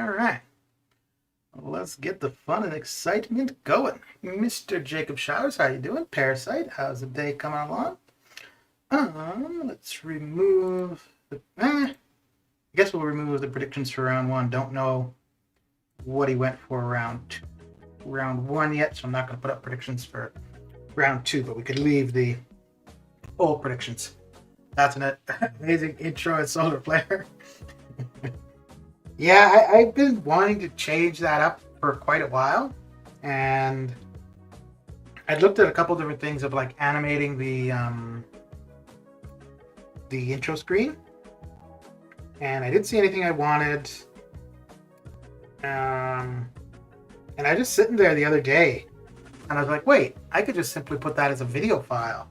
right. Let's get the fun and excitement going. Mr. Jacob Showers, how you doing? Parasite, how's the day coming along? Let's remove the... I guess we'll remove the predictions for round one. Don't know what he went for round one yet, so I'm not going to put up predictions for round two, but we could leave the old predictions. That's an amazing intro and solar player. Yeah, I've been wanting to change that up for quite a while, and I looked at a couple different things of like animating the intro screen, and I didn't see anything I wanted. And I just sitting there the other day, and I was like, wait, I could just simply put that as a video file.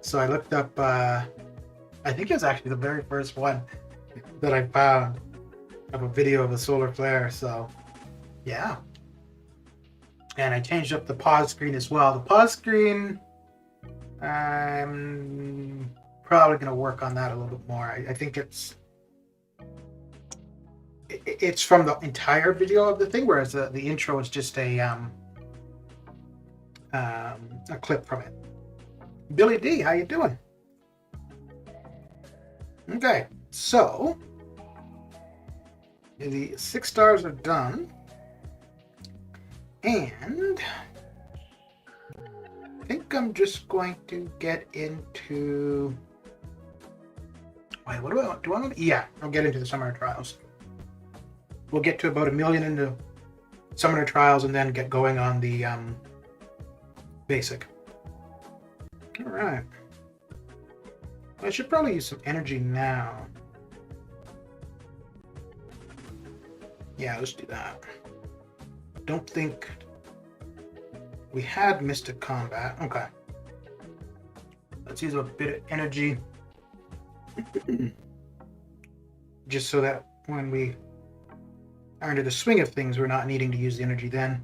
So I looked up, I think it was actually the very first one that I found of a video of a solar flare. So yeah, and I changed up the pause screen as well. The pause screen, I'm probably going to work on that a little bit more. I think it's from the entire video of the thing, whereas the intro is just a clip from it. Billy D, how you doing? Okay, so the 6 stars are done, and I think I'm just going to get into... Wait, what do I want? Do I want to... Yeah, I'll get into the summoner trials. We'll get to about 1 million into summoner trials and then get going on the basic. All right. I should probably use some energy now. Yeah, let's do that. Don't think we had Mystic Combat. Okay. Let's use a bit of energy. Just so that when we are into the swing of things, we're not needing to use the energy then.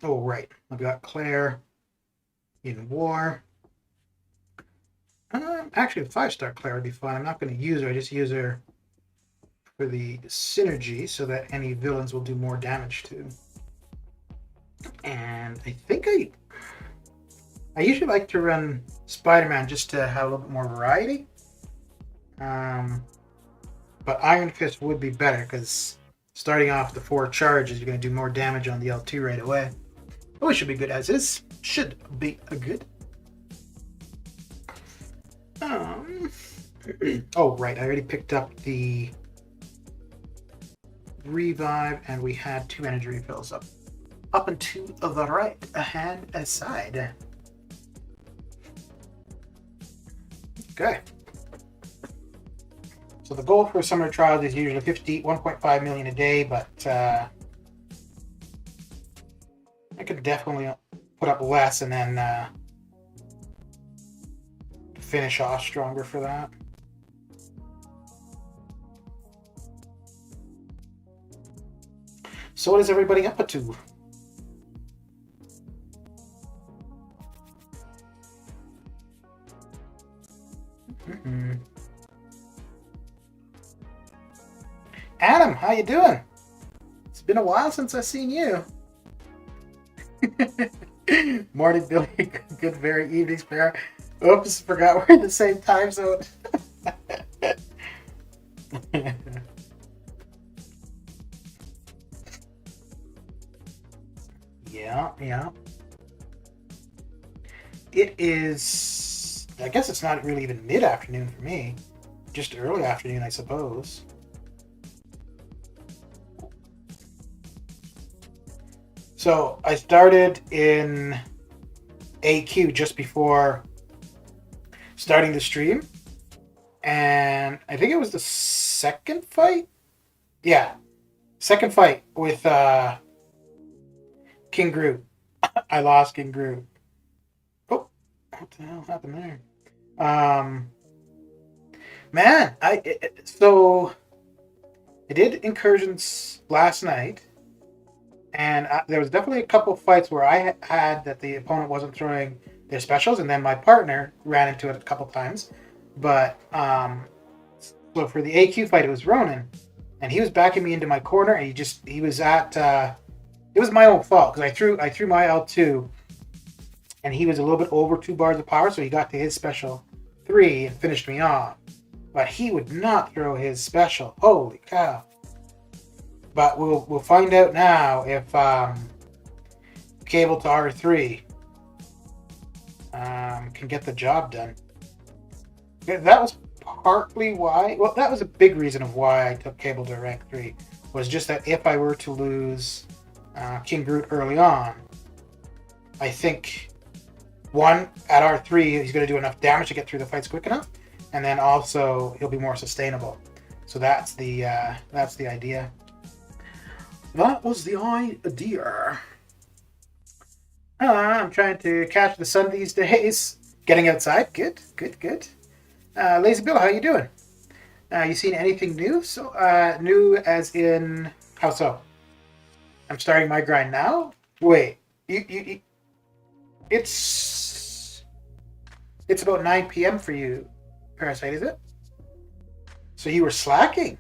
Oh, right. I've got Claire in war. Actually, a 5-star Claire would be fine. I'm not going to use her. I just use her for the synergy so that any villains will do more damage to. And I think I usually like to run Spider-Man just to have a little bit more variety. But Iron Fist would be better because starting off the 4 charges, you're going to do more damage on the L2 right away. Oh, it should be good as is. Should be a good. Oh, right. I already picked up the revive, and we had 2 energy refills up and to the right, a hand aside. Okay. So the goal for summer trials is usually 1.5 million a day, but I could definitely put up less and then finish off stronger for that. So what is everybody up to? Adam, how you doing? It's been a while since I've seen you. Morning, Billy. Good very evening, Spare. Oops, forgot we're in the same time zone. Yeah. It is... I guess it's not really even mid-afternoon for me. Just early afternoon, I suppose. So I started in AQ just before starting the stream, and I think it was the second fight? Yeah, second fight with King Groot. I lost King Groot. Oh, what the hell happened there? Man, so I did incursions last night. And there was definitely a couple fights where I had that the opponent wasn't throwing their specials, and then my partner ran into it a couple times. But So for the AQ fight, it was Ronan, and he was backing me into my corner, and he was at. It was my own fault because I threw my L2, and he was a little bit over 2 bars of power, so he got to his special 3 and finished me off. But he would not throw his special. Holy cow! But we'll find out now if Cable to R3 can get the job done. That was partly why. Well, that was a big reason of why I took Cable to rank 3. Was just that if I were to lose King Groot early on, I think one at R3 he's going to do enough damage to get through the fights quick enough, and then also he'll be more sustainable. So that's the idea. That was the idea. I'm trying to catch the sun these days. Getting outside, good. Lazy Bill, how you doing? You seen anything new? So new as in how so? I'm starting my grind now. Wait, you it's about 9 p.m. for you, Parasite, is it? So you were slacking.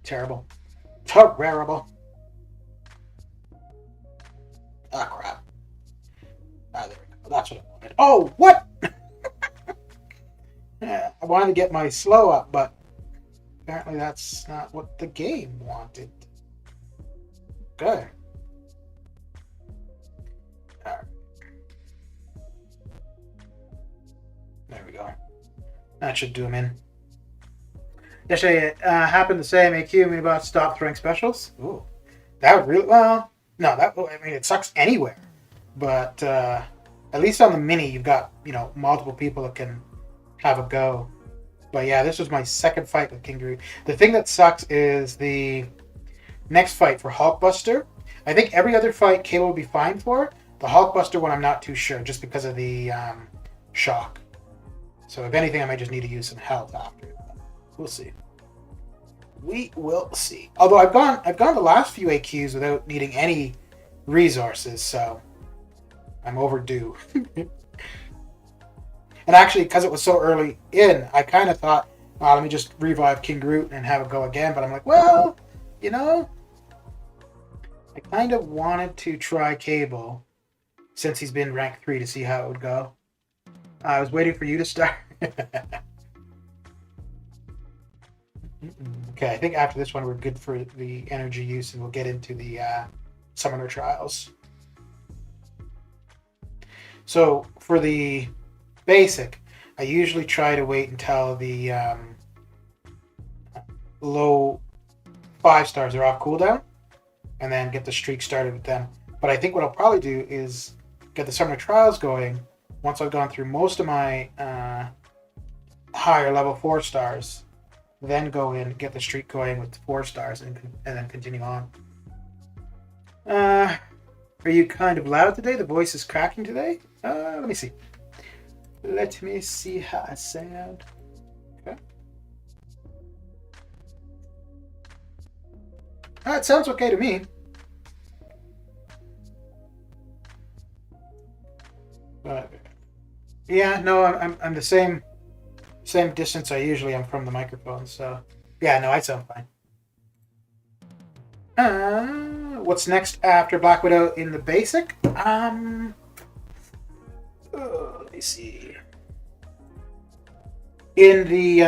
Terrible. Terrible. Ah, crap. Ah, there we go. That's what I wanted. Oh, what? I wanted to get my slow up, but apparently that's not what the game wanted. Good. All right. There we go. That should do him in. Yesterday it happened the same. AQ me about stop throwing specials. Ooh, that would really no. It sucks anywhere, but at least on the mini you've got multiple people that can have a go. But yeah, this was my second fight with King Groot. The thing that sucks is the next fight for Hulkbuster. I think every other fight Cable would be fine for. The Hulkbuster one I'm not too sure, just because of the shock. So if anything, I might just need to use some health after. We'll see. We will see. Although I've gone the last few AQs without needing any resources, so I'm overdue. And actually, because it was so early in, I kind of thought, let me just revive King Groot and have it go again. But I'm like, well, I kind of wanted to try Cable since he's been ranked 3 to see how it would go. I was waiting for you to start. Okay, I think after this one we're good for the energy use, and we'll get into the summoner trials. So for the basic, I usually try to wait until the low 5 stars are off cooldown, and then get the streak started with them. But I think what I'll probably do is get the summoner trials going once I've gone through most of my higher level 4 stars. Then go in, get the streak going with 4 stars, and then continue on. Are you kind of loud today? The voice is cracking today? Let me see. Let me see how I sound. Okay. It sounds okay to me. But yeah, no, I'm the same distance I usually am from the microphone, so yeah, no, I sound fine. What's next after Black Widow in the basic? Let me see. In the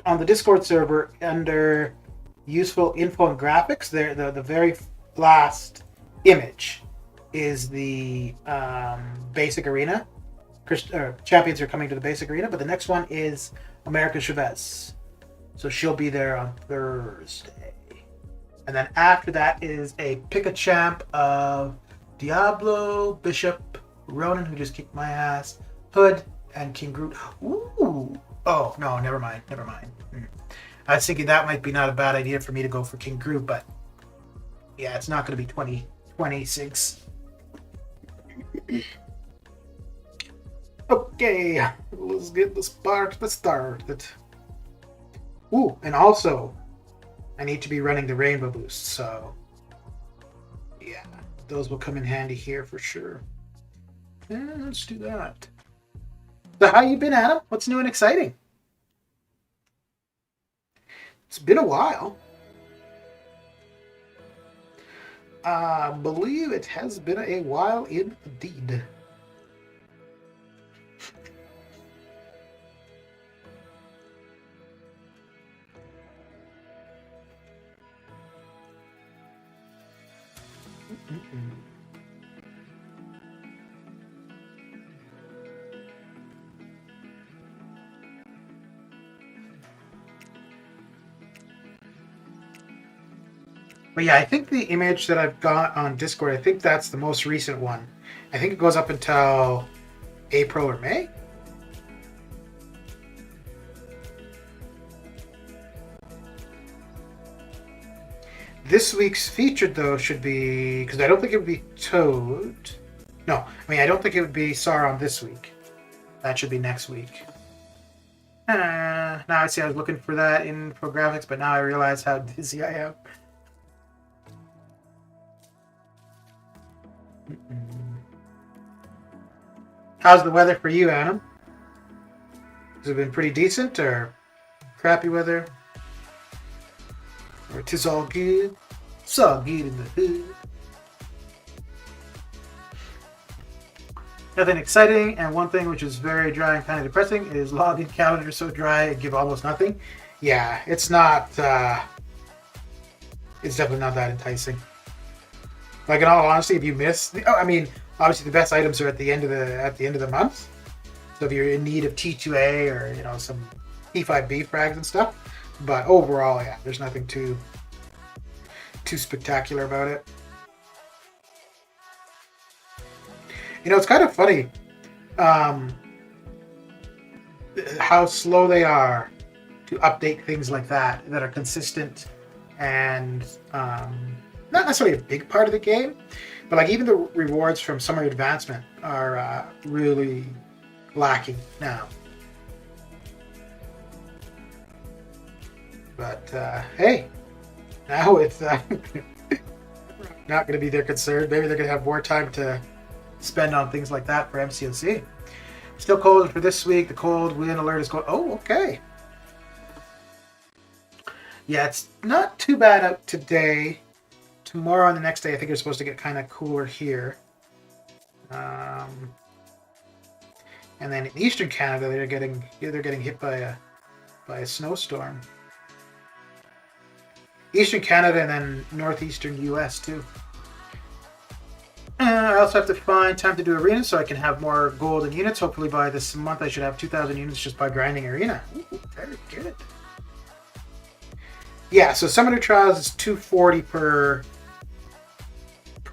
on the Discord server under useful info and graphics, there the very last image is the basic arena. Champions are coming to the basic arena, but the next one is America Chavez. So she'll be there on Thursday. And then after that is a pick a champ of Diablo, Bishop, Ronan, who just kicked my ass, Hood, and King Groot. Ooh. Oh, no, never mind. I was thinking that might be not a bad idea for me to go for King Groot, but yeah, it's not going to be 2026. Okay, let's get the spark started. Ooh, and also, I need to be running the rainbow boost, so yeah, those will come in handy here for sure. And let's do that. So how you been, Adam? What's new and exciting? It's been a while. I believe it has been a while indeed. But yeah, I think the image that I've got on Discord, I think that's the most recent one. I think it goes up until April or May. This week's featured, though, should be... Because I don't think it would be Toad. No, I mean, I don't think it would be Sauron this week. That should be next week. Now I see I was looking for that in infographics, but now I realize how busy I am. How's the weather for you, Adam? Has it been pretty decent or crappy weather? Or 'tis all good? It's all good in the hood. Nothing exciting, and one thing which is very dry and kind of depressing is login calendar so dry and give almost nothing. Yeah, it's not. It's definitely not that enticing. Like in all honesty, if you miss, I mean, obviously the best items are at the end of the month. So if you're in need of T2A or some T5B frags and stuff, but overall, yeah, there's nothing too spectacular about it. It's kind of funny how slow they are to update things like that are consistent and not necessarily a big part of the game, but like even the rewards from Summer Advancement are really lacking now. But hey, now it's not going to be their concern. Maybe they're going to have more time to spend on things like that for MCOC. Still cold for this week. The cold wind alert is going. Oh, okay. Yeah, it's not too bad out today. Tomorrow and the next day, I think it's supposed to get kind of cooler here. And then in Eastern Canada, they're getting hit by a snowstorm. Eastern Canada and then northeastern US too. I also have to find time to do arena so I can have more golden units. Hopefully by this month I should have 2,000 units just by grinding arena. Ooh, very good. Yeah, so Summoner Trials is 240 per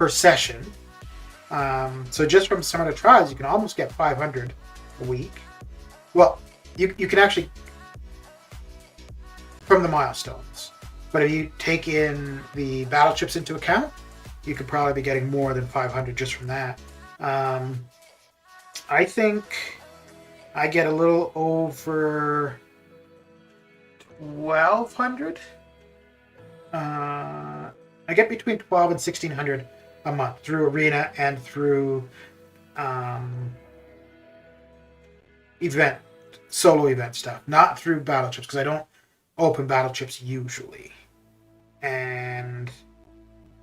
session. So just from Summoner Trials, you can almost get 500 a week. Well, you can actually from the milestones. But if you take in the battle chips into account, you could probably be getting more than 500 just from that. I think I get a little over 1,200. I get between 1,200 and 1,600 a month through arena and through solo event stuff, not through battle chips because I don't open battle chips usually. And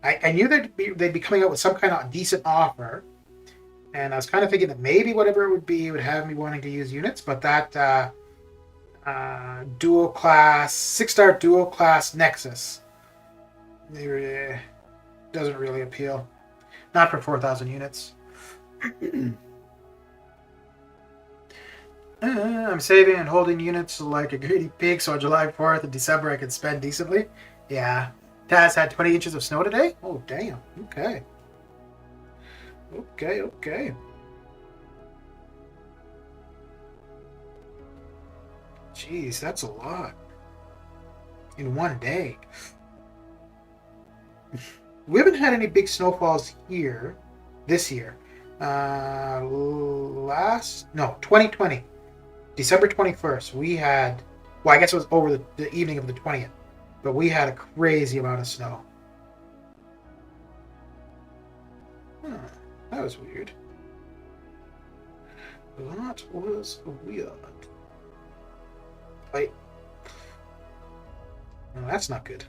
I knew they'd be coming out with some kind of decent offer, and I was kind of thinking that maybe whatever it would be would have me wanting to use units, but that dual class 6-star dual class Nexus doesn't really appeal, not for 4,000 units. I'm saving and holding units like a greedy pig, so on July 4th and December I can spend decently. Yeah. Taz had 20 inches of snow today? Oh, damn. Okay. Okay. Jeez, that's a lot. In one day. We haven't had any big snowfalls here this year. 2020. December 21st, we had... Well, I guess it was over the evening of the 20th. But we had a crazy amount of snow. That was weird. That was weird. Wait. No, that's not good.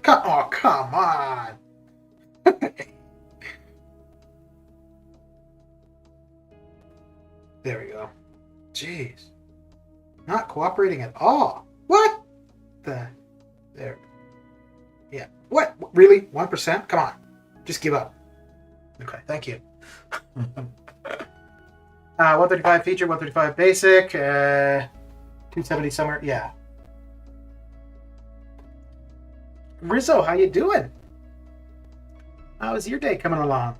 Oh, come on! There we go. Jeez. Not cooperating at all. What? There. Yeah. What? Really? 1%? Come on. Just give up. Okay, thank you. 135 feature, 135 basic, 270 summer. Yeah. Rizzo, how you doing? How's your day coming along?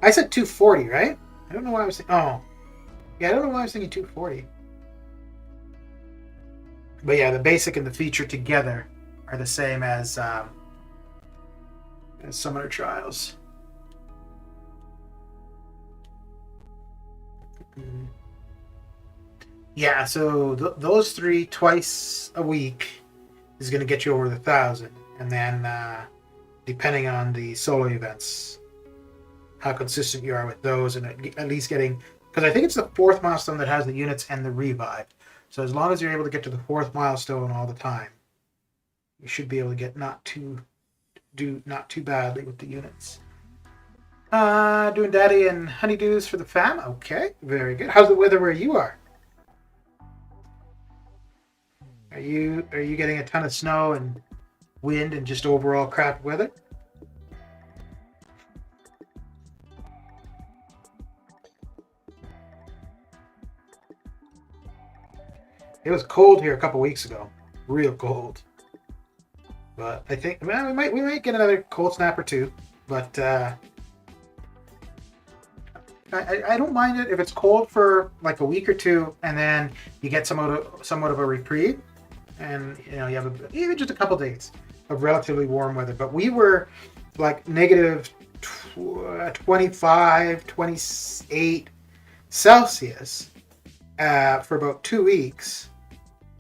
I said 240, right? I don't know why I was thinking. Oh. Yeah, I don't know why I was thinking 240. But yeah, the basic and the feature together are the same as Summoner Trials. Yeah, so those three twice a week is going to get you over the 1,000. And then depending on the solo events, how consistent you are with those, and at least getting, because I think it's the 4th milestone that has the units and the revive. So as long as you're able to get to the 4th milestone all the time, you should be able to get not too badly with the units. Doing daddy and honeydews for the fam. Okay, very good. How's the weather where you are? Are you getting a ton of snow and wind and just overall crap weather? It was cold here a couple weeks ago, real cold. But I think, well, we might get another cold snap or two. But I don't mind it if it's cold for like a week or two, and then you get somewhat of a reprieve, and you have even just a couple days of relatively warm weather. But we were like negative 25, 28 Celsius for about 2 weeks.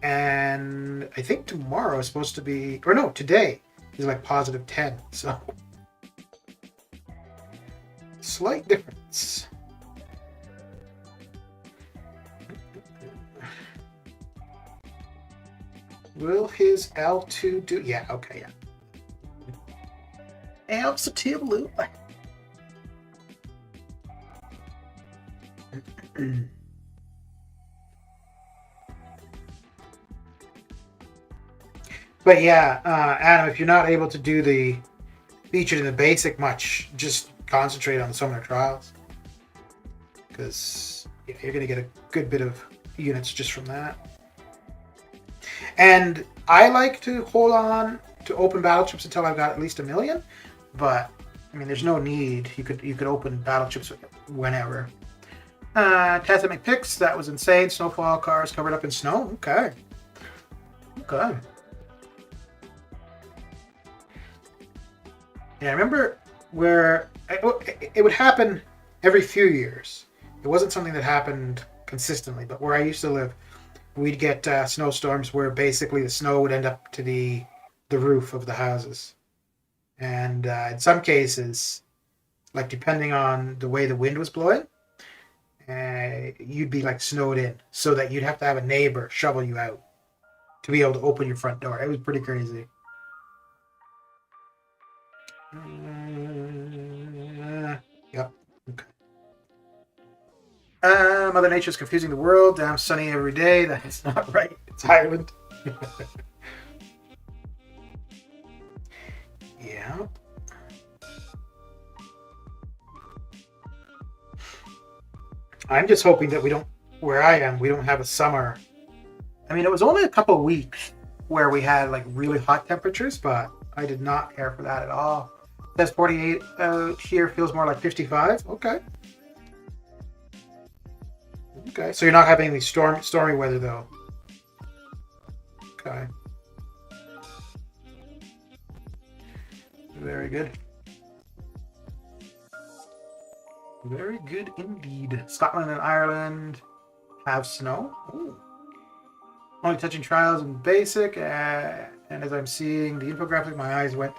And I think tomorrow is supposed to be, or no, today is like positive 10. So slight difference. Will his L2 do? Yeah, okay, yeah. Absolutely. But yeah, Adam, if you're not able to do the featured in the basic much, just concentrate on the Summoner Trials. Because you're going to get a good bit of units just from that. And I like to hold on to open battle chips until I've got at least 1 million. But, I mean, there's no need. You could open battle chips whenever. Tessa McPix, that was insane. Snowfall cars covered up in snow. Okay. Okay. Yeah, I remember where it would happen every few years. It wasn't something that happened consistently, but where I used to live, we'd get snowstorms where basically the snow would end up to the roof of the houses. And in some cases, like depending on the way the wind was blowing, you'd be like snowed in, so that you'd have to have a neighbor shovel you out to be able to open your front door. It was pretty crazy. Yep. Okay. Mother Nature's confusing the world. Damn sunny every day. That is not right. It's Ireland. Yeah. I'm just hoping that where I am, we don't have a summer. I mean, it was only a couple of weeks where we had like really hot temperatures, but I did not care for that at all. That's 48 here, feels more like 55. Okay. Okay, so you're not having any stormy weather though. Okay. Very good. Very good indeed. Scotland and Ireland have snow. Ooh. Only touching trials and basic, and as I'm seeing the infographic, my eyes went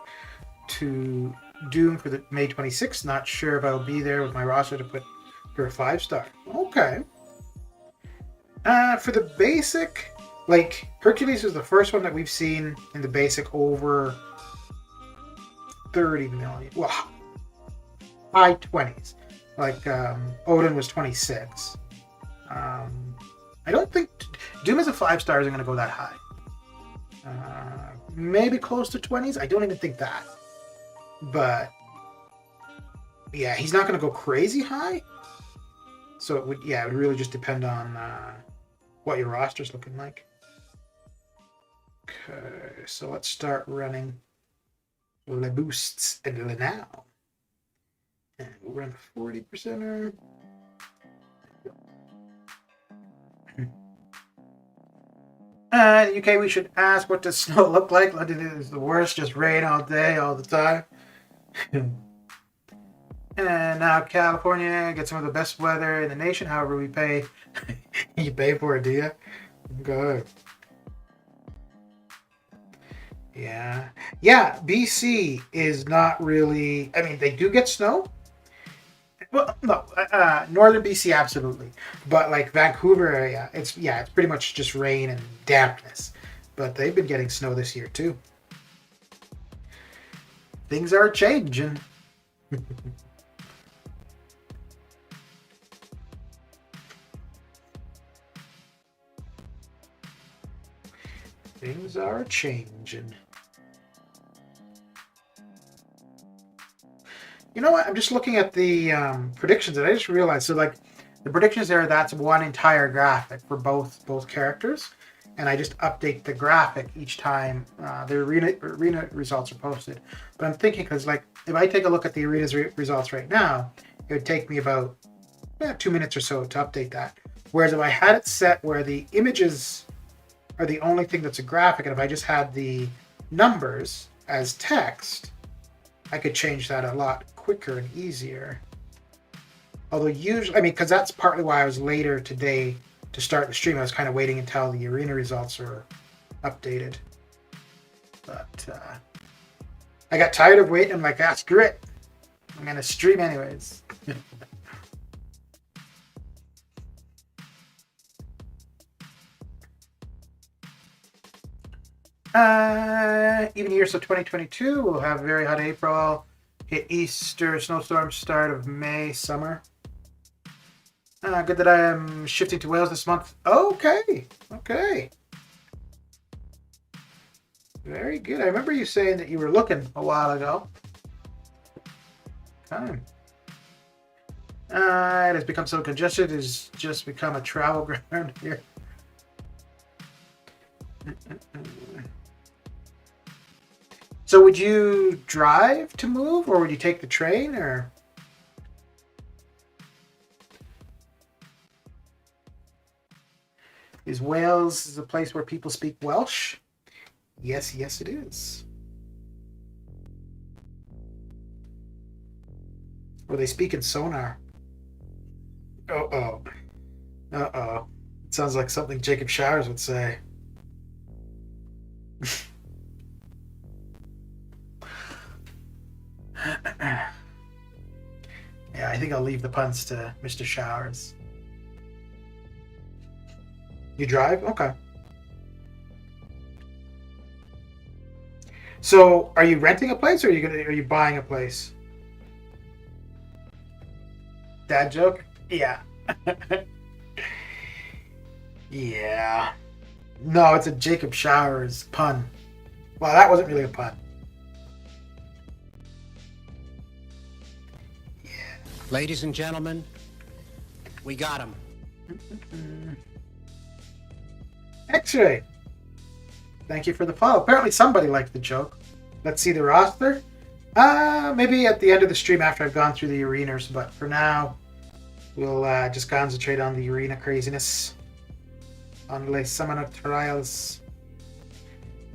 to Doom for the May 26th. Not sure if I'll be there with my roster to put for a 5-star. Okay. For the basic, like Hercules is the first one that we've seen in the basic over 30 million. Well, high 20s. Like Odin was 26. I don't think Doom as a 5-star isn't going to go that high. Maybe close to 20s. I don't even think that. But yeah, he's not going to go crazy high. So it would really just depend on what your roster's looking like. Okay, so let's start running Le Boosts and Le Now. And we'll run the 40%er. UK, we should ask, what does snow look like? London is the worst, just rain all day, all the time. And now California gets some of the best weather in the nation. However, we pay. You pay for it, do you? Good. Yeah. BC is not really. I mean, they do get snow. Well, no, northern BC absolutely, but like Vancouver area, it's pretty much just rain and dampness. But they've been getting snow this year too. Things are changing. Things are changing. You know what? I'm just looking at the predictions, and I just realized. So, like, the predictions there, that's one entire graphic for both characters, and I just update the graphic each time the arena results are posted. But I'm thinking, because like, if I take a look at the arena's results right now, it would take me about 2 minutes or so to update that. Whereas if I had it set where the images are the only thing that's a graphic, and if I just had the numbers as text, I could change that a lot quicker and easier. Although usually, I mean, because that's partly why I was later today to start the stream. I was kind of waiting until the arena results were updated. But I got tired of waiting. I'm like, screw it. I'm going to stream anyways. Even year, so 2022, we'll have a very hot April, hit Easter, snowstorm, start of May, summer. Good that I am shifting to Wales this month. Okay. Very good. I remember you saying that you were looking a while ago. Okay. It has become so congested, it has just become a travel ground here. So would you drive to move, or would you take the train, or? Is Wales a place where people speak Welsh? Yes, it is. Or they speak in sonar. Uh-oh. It sounds like something Jacob Showers would say. Yeah, I think I'll leave the puns to Mr. Showers. You drive? Okay. So, are you renting a place, or are you buying a place? Dad joke? Yeah. Yeah. No, it's a Jacob Showers pun. Well, that wasn't really a pun. Yeah. Ladies and gentlemen, we got him. X-Ray. Thank you for the follow. Apparently somebody liked the joke. Let's see the roster. Maybe at the end of the stream after I've gone through the arenas, but for now, we'll just concentrate on the arena craziness. On Les Summoner Trials.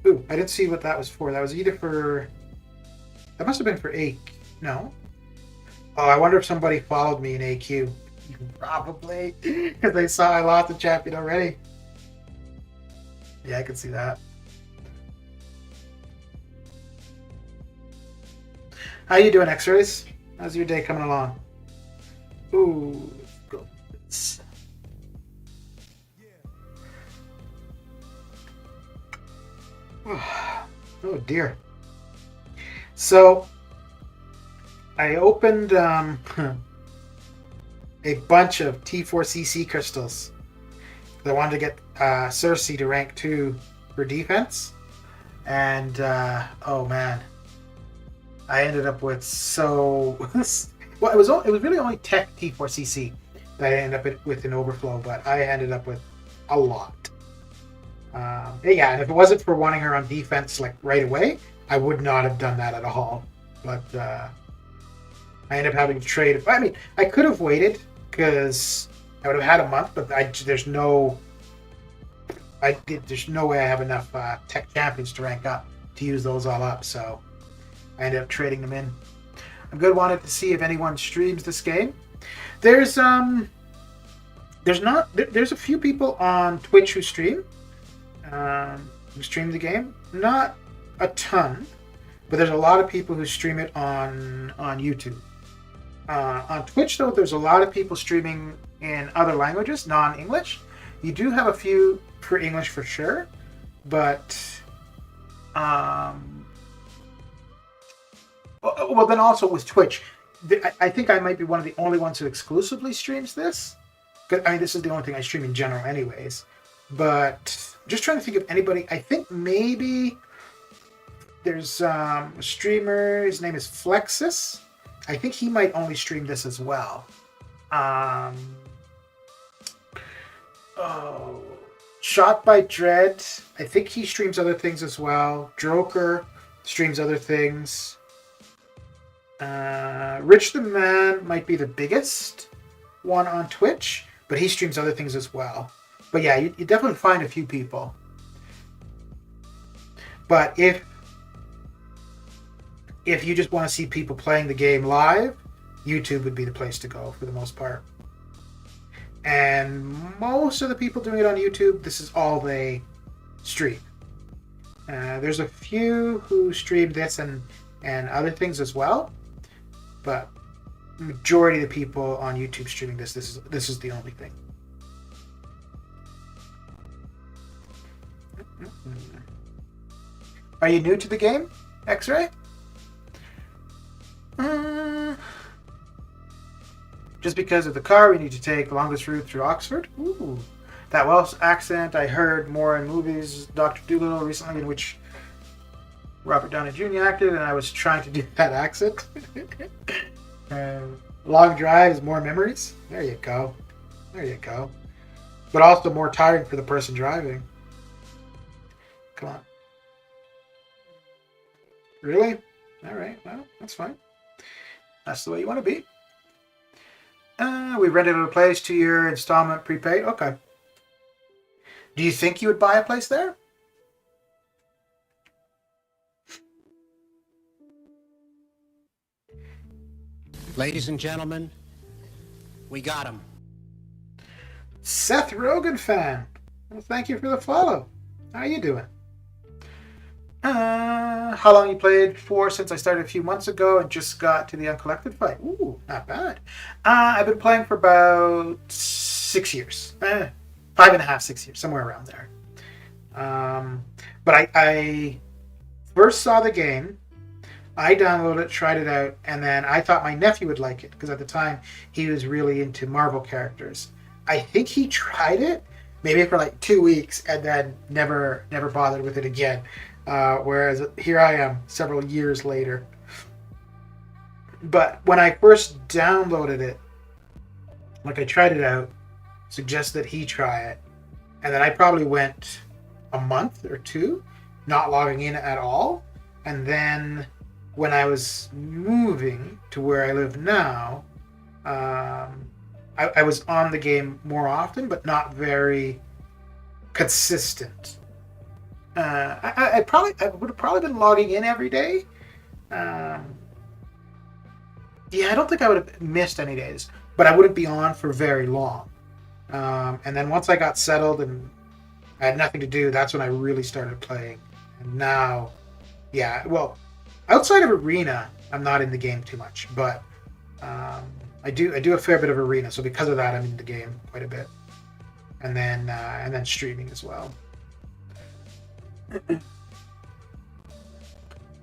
Ooh, I didn't see what that was for. That was either for... That must have been for AQ. No? Oh, I wonder if somebody followed me in AQ. Probably. Because they saw I lost the champion already. Yeah, I can see that. How you doing, X-Rays? How's your day coming along? Ooh, go. Oh dear. So I opened a bunch of T4CC crystals. I wanted to get Cersei to rank 2 for defense, and oh man, I ended up with well, it was really only tech T4CC that I ended up with an overflow, but I ended up with a lot. Yeah, and if it wasn't for wanting her on defense like right away, I would not have done that at all. But I ended up having to trade. I mean, I could have waited because I would have had a month, but there's no way I have enough tech champions to rank up to use those all up. So I ended up trading them in. I'm good. Wanted to see if anyone streams this game. There's a few people on Twitch who stream the game. Not a ton, but there's a lot of people who stream it on YouTube. On Twitch, though, there's a lot of people streaming in other languages, non-English. You do have a few for English for sure, but well, then also with Twitch, I think I might be one of the only ones who exclusively streams this. I mean, this is the only thing I stream in general, anyways. But just trying to think of anybody. I think maybe there's a streamer. His name is Flexus. I think he might only stream this as well. Shot by Dread. I think he streams other things as well. Droker streams other things. Rich the Man might be the biggest one on Twitch, but he streams other things as well. But yeah, you definitely find a few people. But if you just want to see people playing the game live, YouTube would be the place to go for the most part. And most of the people doing it on YouTube, this is all they stream. There's a few who stream this and other things as well, but the majority of the people on YouTube streaming this is the only thing. Are you new to the game, X-Ray? Just because of the car, we need to take the longest route through Oxford. Ooh, that Welsh accent I heard more in movies. Dr. Dolittle recently, in which Robert Downey Jr. acted, and I was trying to do that accent. Long drives, more memories. There you go. There you go. But also more tiring for the person driving. Come on. Really? All right. Well, that's fine. That's the way you want to be. We rented a place, 2-year installment prepaid. Okay. Do you think you would buy a place there? Ladies and gentlemen, we got him. Seth Rogen fan. Well, thank you for the follow. How you doing? How long you played for? Since I started a few months ago and just got to the Uncollected fight. Ooh, not bad. I've been playing for about 6 years. 5.5, 6 years, somewhere around there. But I first saw the game. I downloaded it, tried it out, and then I thought my nephew would like it because at the time he was really into Marvel characters. I think he tried it maybe for like 2 weeks and then never bothered with it again. Whereas here I am several years later. But when I first downloaded it, like I tried it out, suggested he try it, and then I probably went a month or two not logging in at all. And then when I was moving to where I live now, I was on the game more often, but not very consistent. I would have probably been logging in every day. Yeah, I don't think I would have missed any days, but I wouldn't be on for very long. And then once I got settled and I had nothing to do, that's when I really started playing. And now, yeah, well, outside of Arena, I'm not in the game too much, but I do a fair bit of arena. So because of that, I'm in the game quite a bit, and then streaming as well.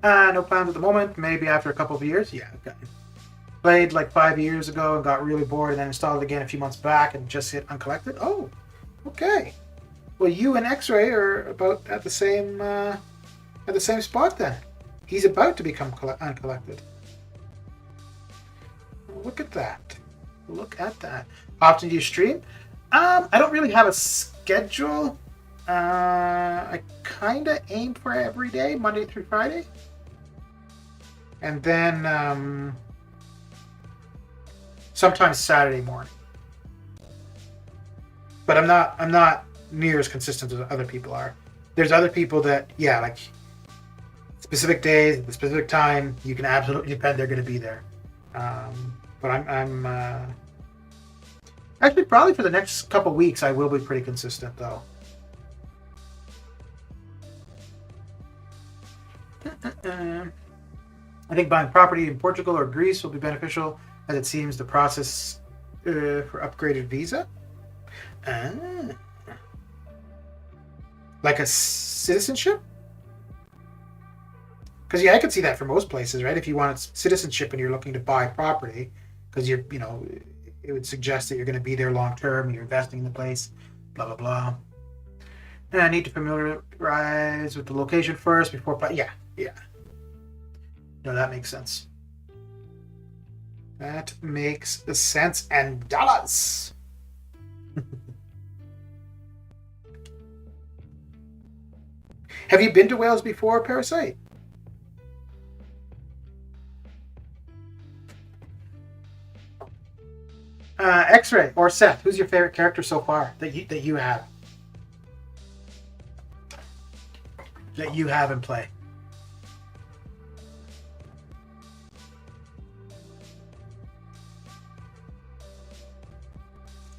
No plans at the moment. Maybe after a couple of years. Yeah, okay. Played like 5 years ago and got really bored, and then installed it again a few months back and just hit uncollected. Oh, okay. Well, you and X-Ray are about at the same spot then. He's about to become uncollected. Look at that. Look at that. How often do you stream? I don't really have a schedule. I kind of aim for every day, Monday through Friday. And then sometimes Saturday morning. But I'm not near as consistent as other people are. There's other people that, yeah, like specific days, at the specific time, you can absolutely depend they're going to be there. But I'm actually probably for the next couple weeks I will be pretty consistent though. I think buying property in Portugal or Greece will be beneficial, as it seems the process for upgraded visa. Like a citizenship? Because yeah, I could see that for most places, right? If you want citizenship and you're looking to buy property, because it would suggest that you're going to be there long term, you're investing in the place, blah blah blah. And I need to familiarize with the location first before yeah. No, that makes sense. That makes sense and dollars. Have you been to Wales before, Parasite? X-Ray or Seth, who's your favorite character so far that you have? That you have in play?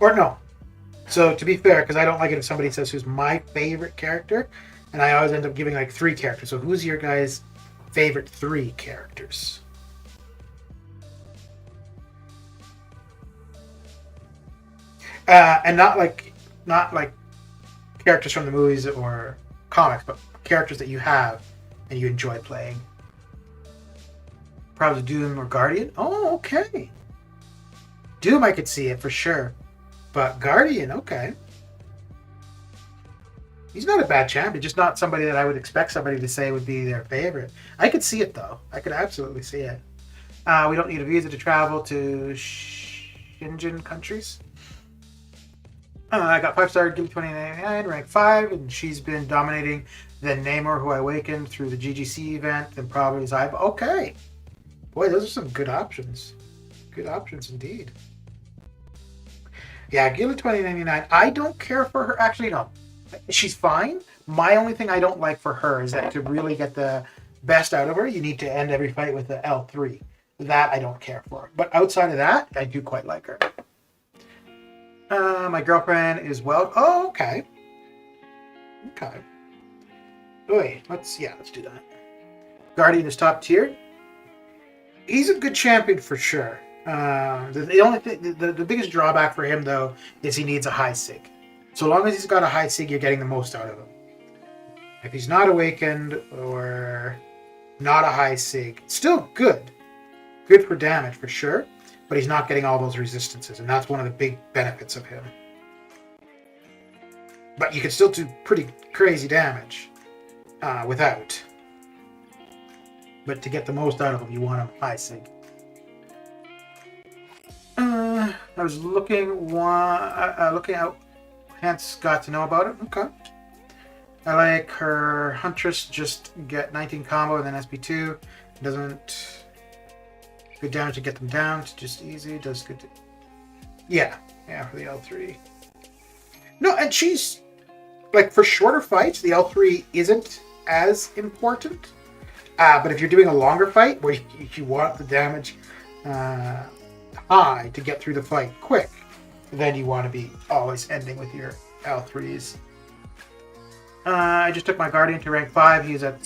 Or no. So to be fair, because I don't like it if somebody says who's my favorite character, and I always end up giving like 3 characters. So who's your guys' favorite 3 characters? And not like characters from the movies or comics, but characters that you have and you enjoy playing. Probably Doom or Guardian. Oh, okay. Doom, I could see it for sure, but Guardian, okay. He's not a bad champion, just not somebody that I would expect somebody to say would be their favorite. I could see it though. I could absolutely see it. We don't need a visa to travel to Schengen countries. I got 5-star Gilly 2099, rank 5, and she's been dominating the Namor, who I awakened through the GGC event, and probably Zyba. Okay. Boy, those are some good options. Good options indeed. Yeah, Gilly 2099. I don't care for her. Actually, no. She's fine. My only thing I don't like for her is that to really get the best out of her, you need to end every fight with the L3. That I don't care for. But outside of that, I do quite like her. My girlfriend is well. Oh, okay. Okay. Wait, let's do that. Guardian is top tier. He's a good champion for sure. The only thing, the biggest drawback for him though, is he needs a high sig. So long as he's got a high sig, you're getting the most out of him. If he's not awakened or not a high sig, still good. Good for damage for sure. But he's not getting all those resistances, and that's one of the big benefits of him. But you can still do pretty crazy damage without. But to get the most out of him, you want him high sig. I was looking out. Hence, got to know about it. Okay. I like her Huntress. Just get 19 combo and then SP2. Doesn't. Good damage to get them down. It's just easy. Does good. Yeah, for the L3. No, and she's like for shorter fights, the L3 isn't as important. But if you're doing a longer fight where you want the damage high to get through the fight quick, then you want to be always ending with your L3s. I just took my Guardian to rank 5. He's at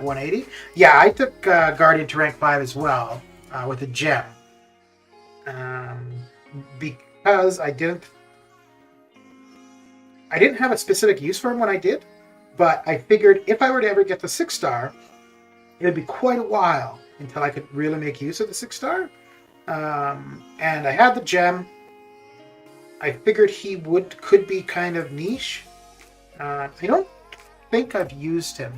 180. Yeah, I took Guardian to rank 5 as well with a gem. Because I didn't have a specific use for him when I did, but I figured if I were to ever get the 6-star, it would be quite a while until I could really make use of the 6-star. And I had the gem. I figured he could be kind of niche. I don't think I've used him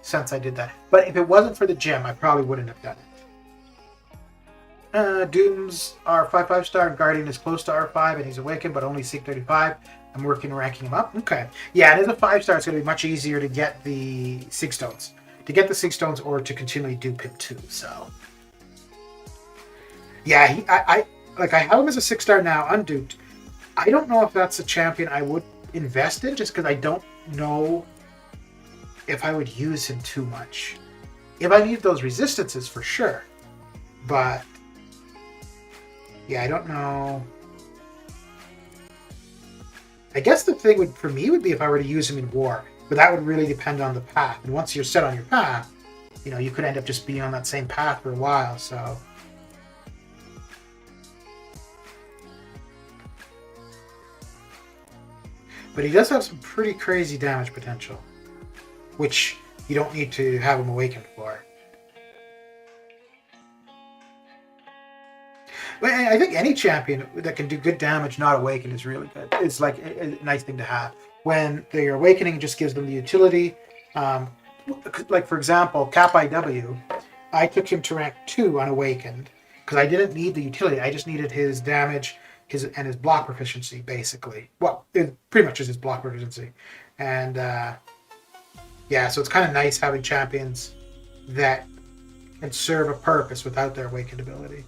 since I did that. But if it wasn't for the gem, I probably wouldn't have done it. Doom's R5 5-star and Guardian is close to R5 and he's awakened, but only Seek 35. I'm working ranking him up. Okay. Yeah, and as a 5-star, it's going to be much easier to get the 6 stones. To get the 6 stones or to continually dupe him too. So, yeah, I have him as a 6-star now, unduped. I don't know if that's a champion I would invest in just because I don't know if I would use him too much. If I need those resistances, for sure. But, yeah, I don't know. I guess the thing for me would be if I were to use him in war. But that would really depend on the path. And once you're set on your path, you could end up just being on that same path for a while, so... But he does have some pretty crazy damage potential, which you don't need to have him awakened for. But I think any champion that can do good damage not awakened is really good. It's like a nice thing to have. When they're awakening, it just gives them the utility. Like, for example, Cap IW, I took him to rank 2 unawakened because I didn't need the utility. I just needed his damage and his block proficiency, basically. Well, it pretty much is his block proficiency. And, yeah, so it's kind of nice having champions that can serve a purpose without their awakened ability.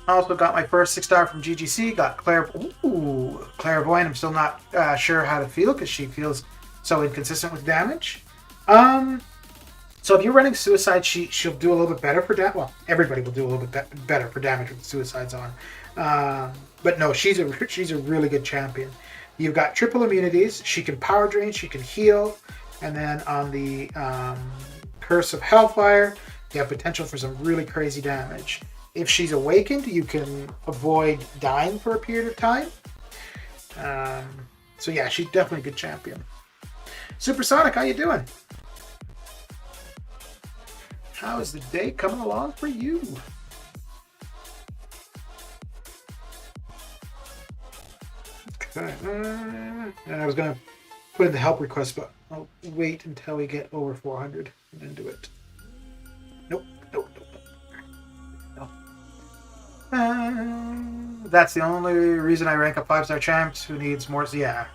I also got my first 6-star from GGC. Got Clairvoyant. I'm still not sure how to feel because she feels so inconsistent with damage. So if you're running Suicide, she'll do a little bit better for damage. Well, everybody will do a little bit better for damage with Suicides on. But no, she's a really good champion. You've got triple immunities. She can power drain. She can heal. And then on the Curse of Hellfire, you have potential for some really crazy damage. If she's awakened, you can avoid dying for a period of time. So yeah, she's definitely a good champion. Supersonic, how you doing? How is the day coming along for you? Okay. And I was going to put in the help request, but I'll wait until we get over 400 and then do it. Nope. That's the only reason I rank up 5-star champs. Who needs more? Yeah.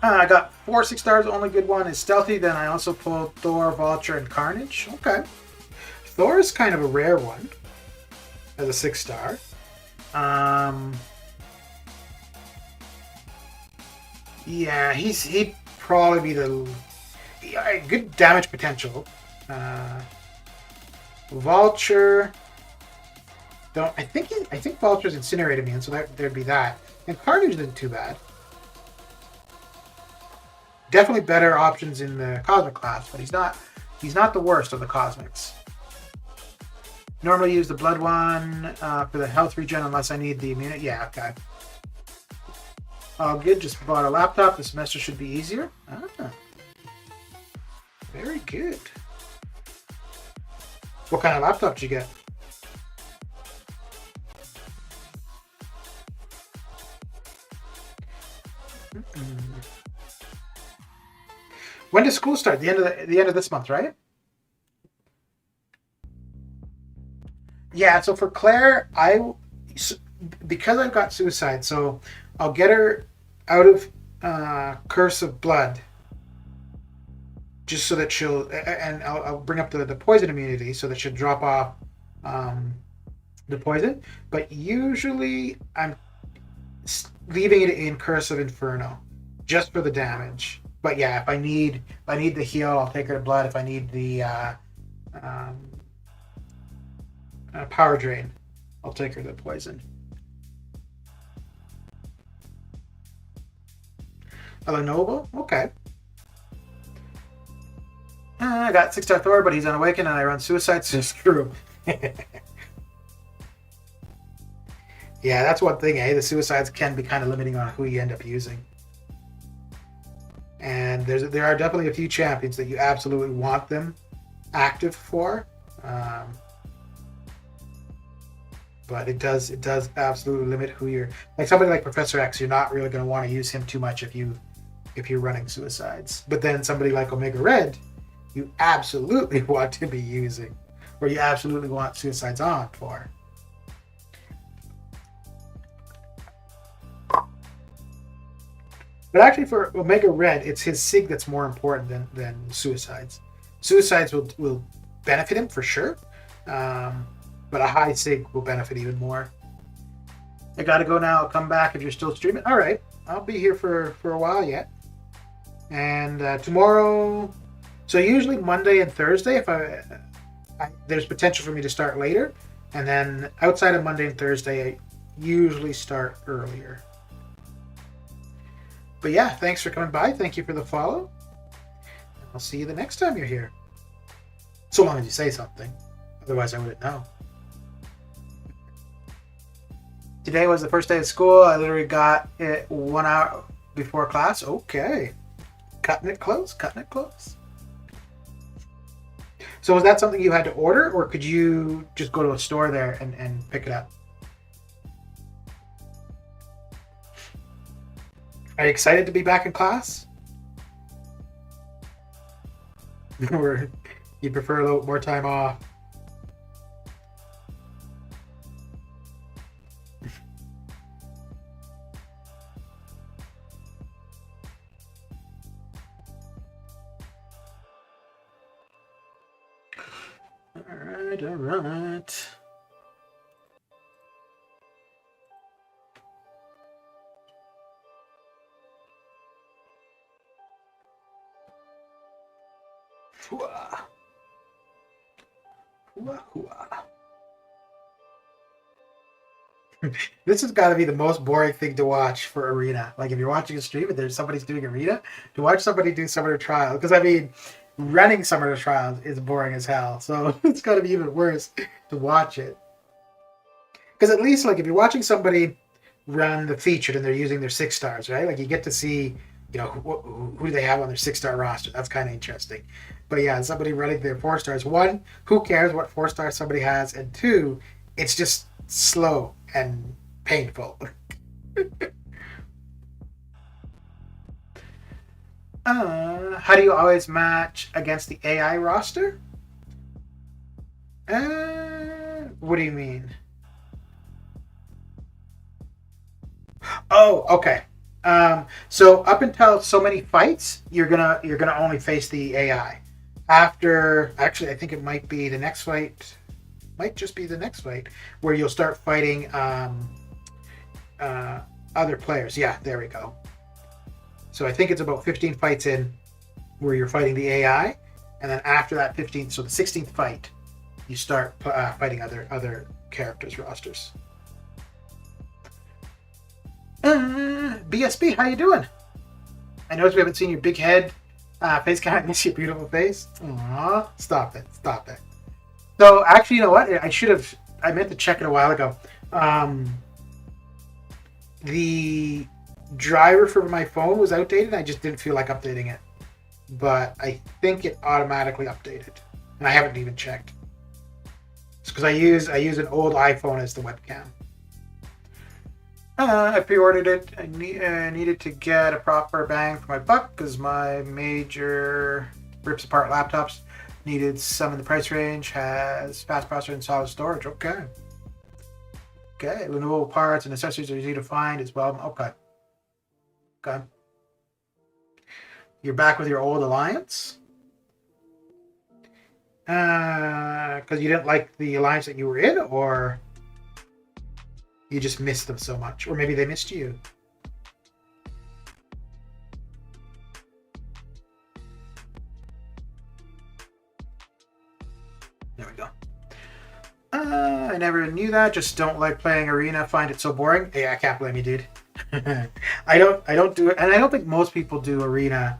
I got 4 6-stars. The only good one is Stealthy. Then I also pulled Thor, Vulture, and Carnage. Okay. Thor is kind of a rare one as a 6-star. Yeah, he'd probably be the good damage potential. Vulture. I think Vulture's Incinerate Immune, so there'd be that. And Carnage isn't too bad. Definitely better options in the Cosmic class, but he's not the worst of the Cosmics. Normally use the Blood one for the health regen unless I need the immunity. Yeah, okay. All good. Just bought a laptop. The semester should be easier. Very good. What kind of laptop did you get? When does school start? The end of this month, right? Yeah. So for Claire, because I've got Suicide, so I'll get her out of Curse of Blood, just so that and I'll bring up the poison immunity so that she'll drop off the poison. But usually I'm leaving it in Curse of Inferno just for the damage. But yeah, if I need the heal, I'll take her to Blood. If I need the power drain, I'll take her to poison. A Lenovo? Okay. I got 6-star Thor, but he's unawakened and I run suicide, so screw him. Yeah, that's one thing, eh? The suicides can be kind of limiting on who you end up using. And there are definitely a few champions that you absolutely want them active for. But it does absolutely limit who you're... Like somebody like Professor X, you're not really going to want to use him too much if you're running suicides. But then somebody like Omega Red, you absolutely want to be using, or you absolutely want suicides on for. But actually for Omega Red, it's his SIG that's more important than suicides. Suicides will benefit him for sure, but a high SIG will benefit even more. I gotta go now. I'll come back if you're still streaming. All right, I'll be here for a while yet. And tomorrow, so usually Monday and Thursday, if there's potential for me to start later, and then outside of Monday and Thursday, I usually start earlier. But yeah, thanks for coming by. Thank you for the follow. I'll see you the next time you're here. So long as you say something. Otherwise, I wouldn't know. Today was the first day of school. I literally got it 1 hour before class. Okay. Cutting it close, cutting it close. So was that something you had to order, or could you just go to a store there and pick it up? Are you excited to be back in class? Or you'd prefer a little more time off? All right. Hooah. Hooah, hooah. This has got to be the most boring thing to watch for Arena. Like if you're watching a stream and there's somebody's doing Arena, to watch somebody do Summoner Trials. Because I mean, running Summoner Trials is boring as hell. So it's got to be even worse to watch it. Because at least like if you're watching somebody run the featured and they're using their 6 stars, right? Like you get to see, you know, who do they have on their 6-star roster. That's kind of interesting. But yeah, somebody running their 4 stars. 1, who cares what 4 stars somebody has? And 2, it's just slow and painful. How do you always match against the AI roster? What do you mean? Oh, okay. So up until so many fights, you're gonna only face the AI. After, actually, I think it might be the next fight. Might just be the next fight where you'll start fighting other players. Yeah, there we go. So I think it's about 15 fights in where you're fighting the AI, and then after that 15th, so the 16th fight, you start fighting other characters' rosters. BSB, how you doing? I noticed we haven't seen your big head face cam. I miss your beautiful face. Aww, stop it. So actually, you know what? I meant to check it a while ago. The driver for my phone was outdated. I just didn't feel like updating it. But I think it automatically updated. And I haven't even checked. It's because I use an old iPhone as the webcam. I pre-ordered it. I needed to get a proper bang for my buck because my major rips apart laptops needed some in the price range, has fast processor and solid storage. Okay. Lenovo parts and accessories are easy to find as well. Okay. You're back with your old alliance? Because you didn't like the alliance that you were in, or you just missed them so much? Or maybe they missed you? There we go. I never knew that. Just don't like playing Arena. Find it so boring. Yeah, I can't blame you, dude. I don't do it, and I don't think most people do arena.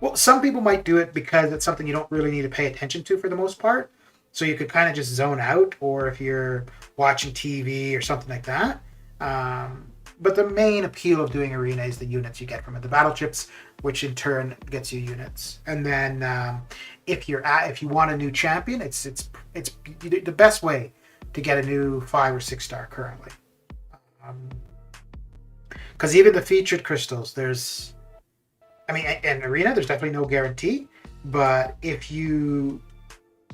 Well, some people might do it because it's something you don't really need to pay attention to for the most part. So you could kind of just zone out, or if you're watching TV or something like that. But the main appeal of doing arena is the units you get from it, the battle chips, which in turn gets you units. And then if you want a new champion, it's the best way to get a new 5 or 6 star currently. Because even the featured crystals, in arena, there's definitely no guarantee. But if you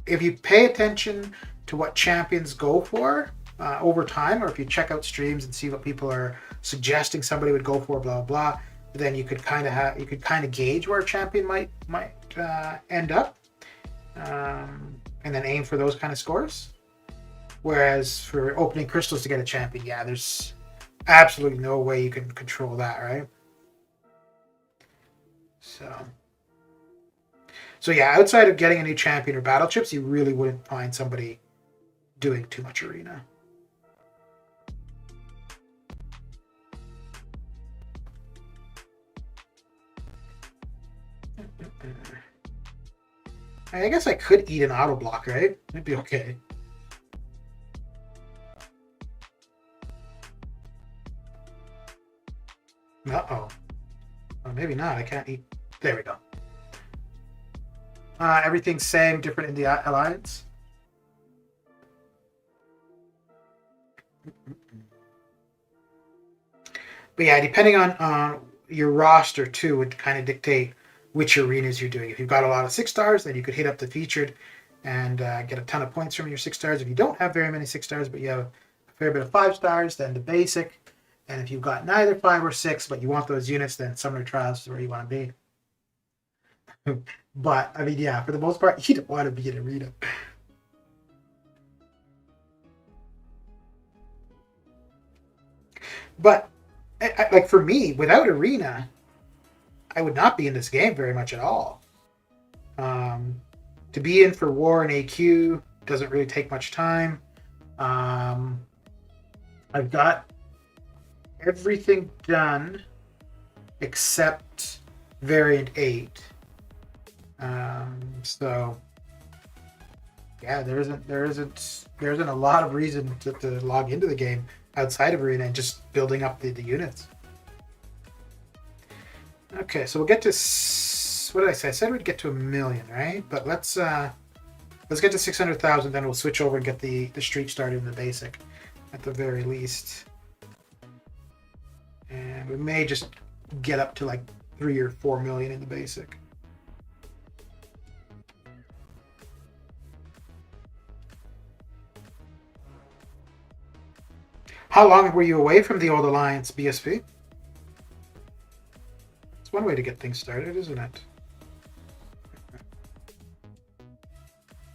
pay attention to what champions go for over time, or if you check out streams and see what people are suggesting somebody would go for, blah blah, then you could kind of gauge where a champion might end up, and then aim for those kind of scores. Whereas for opening crystals to get a champion, yeah, there's absolutely no way you can control that, right? So yeah, outside of getting a new champion or battle chips, you really wouldn't find somebody doing too much arena. I guess I could eat an auto block, right? It'd be okay. Uh-oh. Well, maybe not. I can't eat. There we go. Everything's same, different in the alliance. But yeah, depending on your roster too, would kind of dictate which arenas you're doing. If you've got a lot of 6 stars, then you could hit up the featured and get a ton of points from your 6 stars. If you don't have very many 6 stars, but you have a fair bit of 5 stars, then the basic. And if you've got neither 5 or 6, but you want those units, then Summoner Trials is where you want to be. But, I mean, yeah, for the most part, you don't want to be in arena. But, like, for me, without arena, I would not be in this game very much at all. To be in for war and AQ doesn't really take much time. I've got everything done except variant 8. So yeah, there isn't a lot of reason to log into the game outside of arena and just building up the units. Okay, so we'll get to what did I say? I said we'd get to 1 million, right? But let's get to 600,000, then we'll switch over and get the streak started in the basic at the very least. And we may just get up to like 3 or 4 million in the basic. How long were you away from the old Alliance, BSP? It's one way to get things started, isn't it?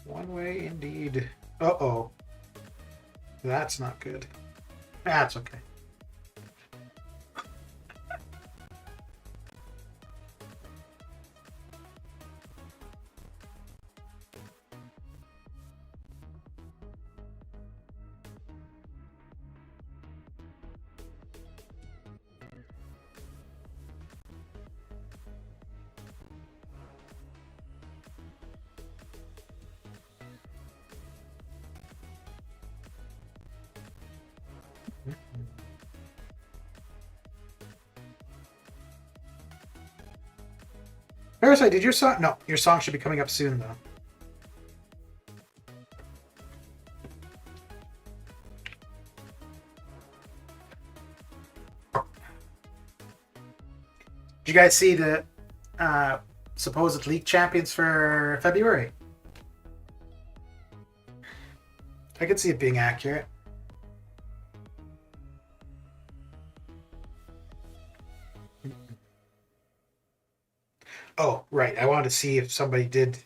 One way indeed. Uh-oh. That's not good. That's okay. Parasite, did your song? No, your song should be coming up soon, though. Did you guys see the supposed league champions for February? I could see it being accurate. Oh, right. I wanted to see if somebody did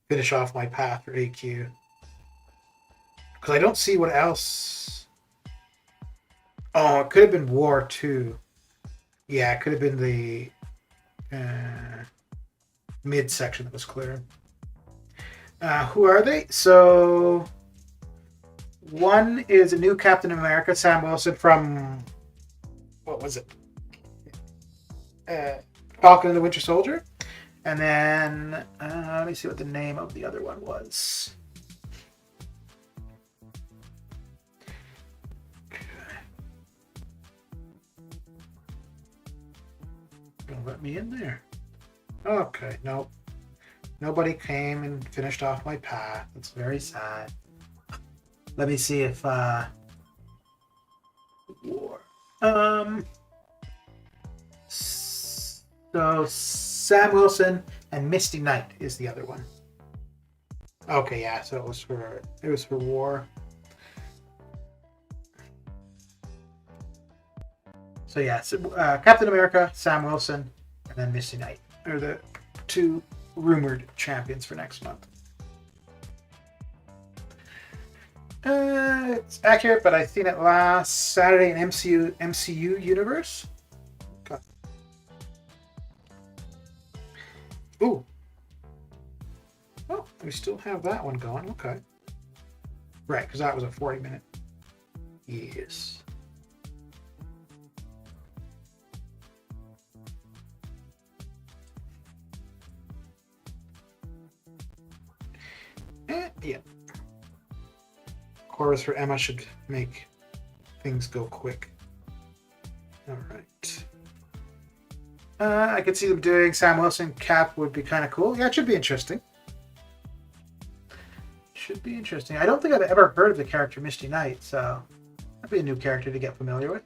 finish off my path for AQ. Because I don't see what else. Oh, it could have been War 2. Yeah, it could have been the mid section that was clear. Who are they? So, one is a new Captain America, Sam Wilson from what was it? Falcon and the Winter Soldier. And then, let me see what the name of the other one was. Don't let me in there. Okay, nope. Nobody came and finished off my path. It's very sad. Let me see if war. So Sam Wilson and Misty Knight is the other one. Okay, yeah. So it was for war. So yeah, Captain America, Sam Wilson, and then Misty Knight are the two rumored champions for next month. It's accurate, but I've seen it last Saturday in MCU universe. Okay. Ooh. Oh, we still have that one going. Okay. Right, because that was a 40-minute. Yes. Yeah. Chorus for Emma should make things go quick. All right. I could see them doing Sam Wilson Cap would be kind of cool. Yeah, it should be interesting. Should be interesting. I don't think I've ever heard of the character Misty Knight, so that'd be a new character to get familiar with.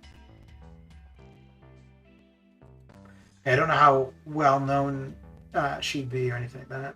I don't know how well known she'd be or anything like that.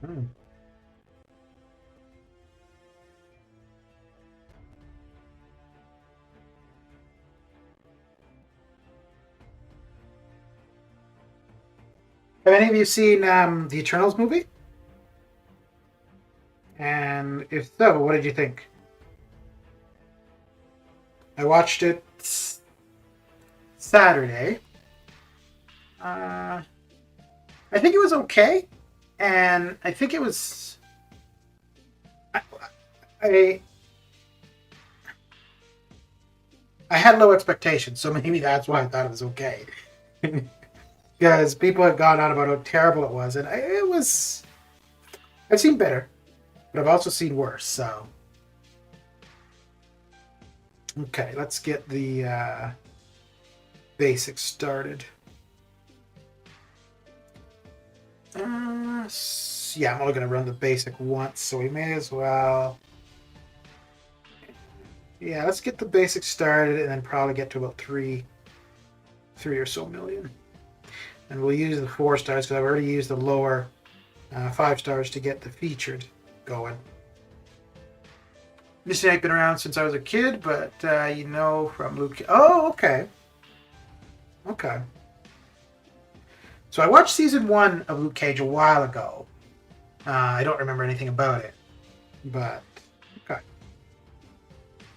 Hmm. Have any of you seen the Eternals movie? And if so, what did you think? I watched it Saturday. I think it was okay, and I think it was. I had low expectations, so maybe that's why I thought it was okay. Because people had gone on about how terrible it was, and it was. I've seen better, but I've also seen worse. So, okay, let's get the basics started. Yeah, I'm only going to run the basic once, so we may as well. Yeah, let's get the basics started, and then probably get to about three or so million. And we'll use the 4 stars because I've already used the lower 5 stars to get the featured going. Misty Knight been around since I was a kid, but you know from Luke. Oh, okay. Okay. So I watched season 1 of Luke Cage a while ago. I don't remember anything about it, but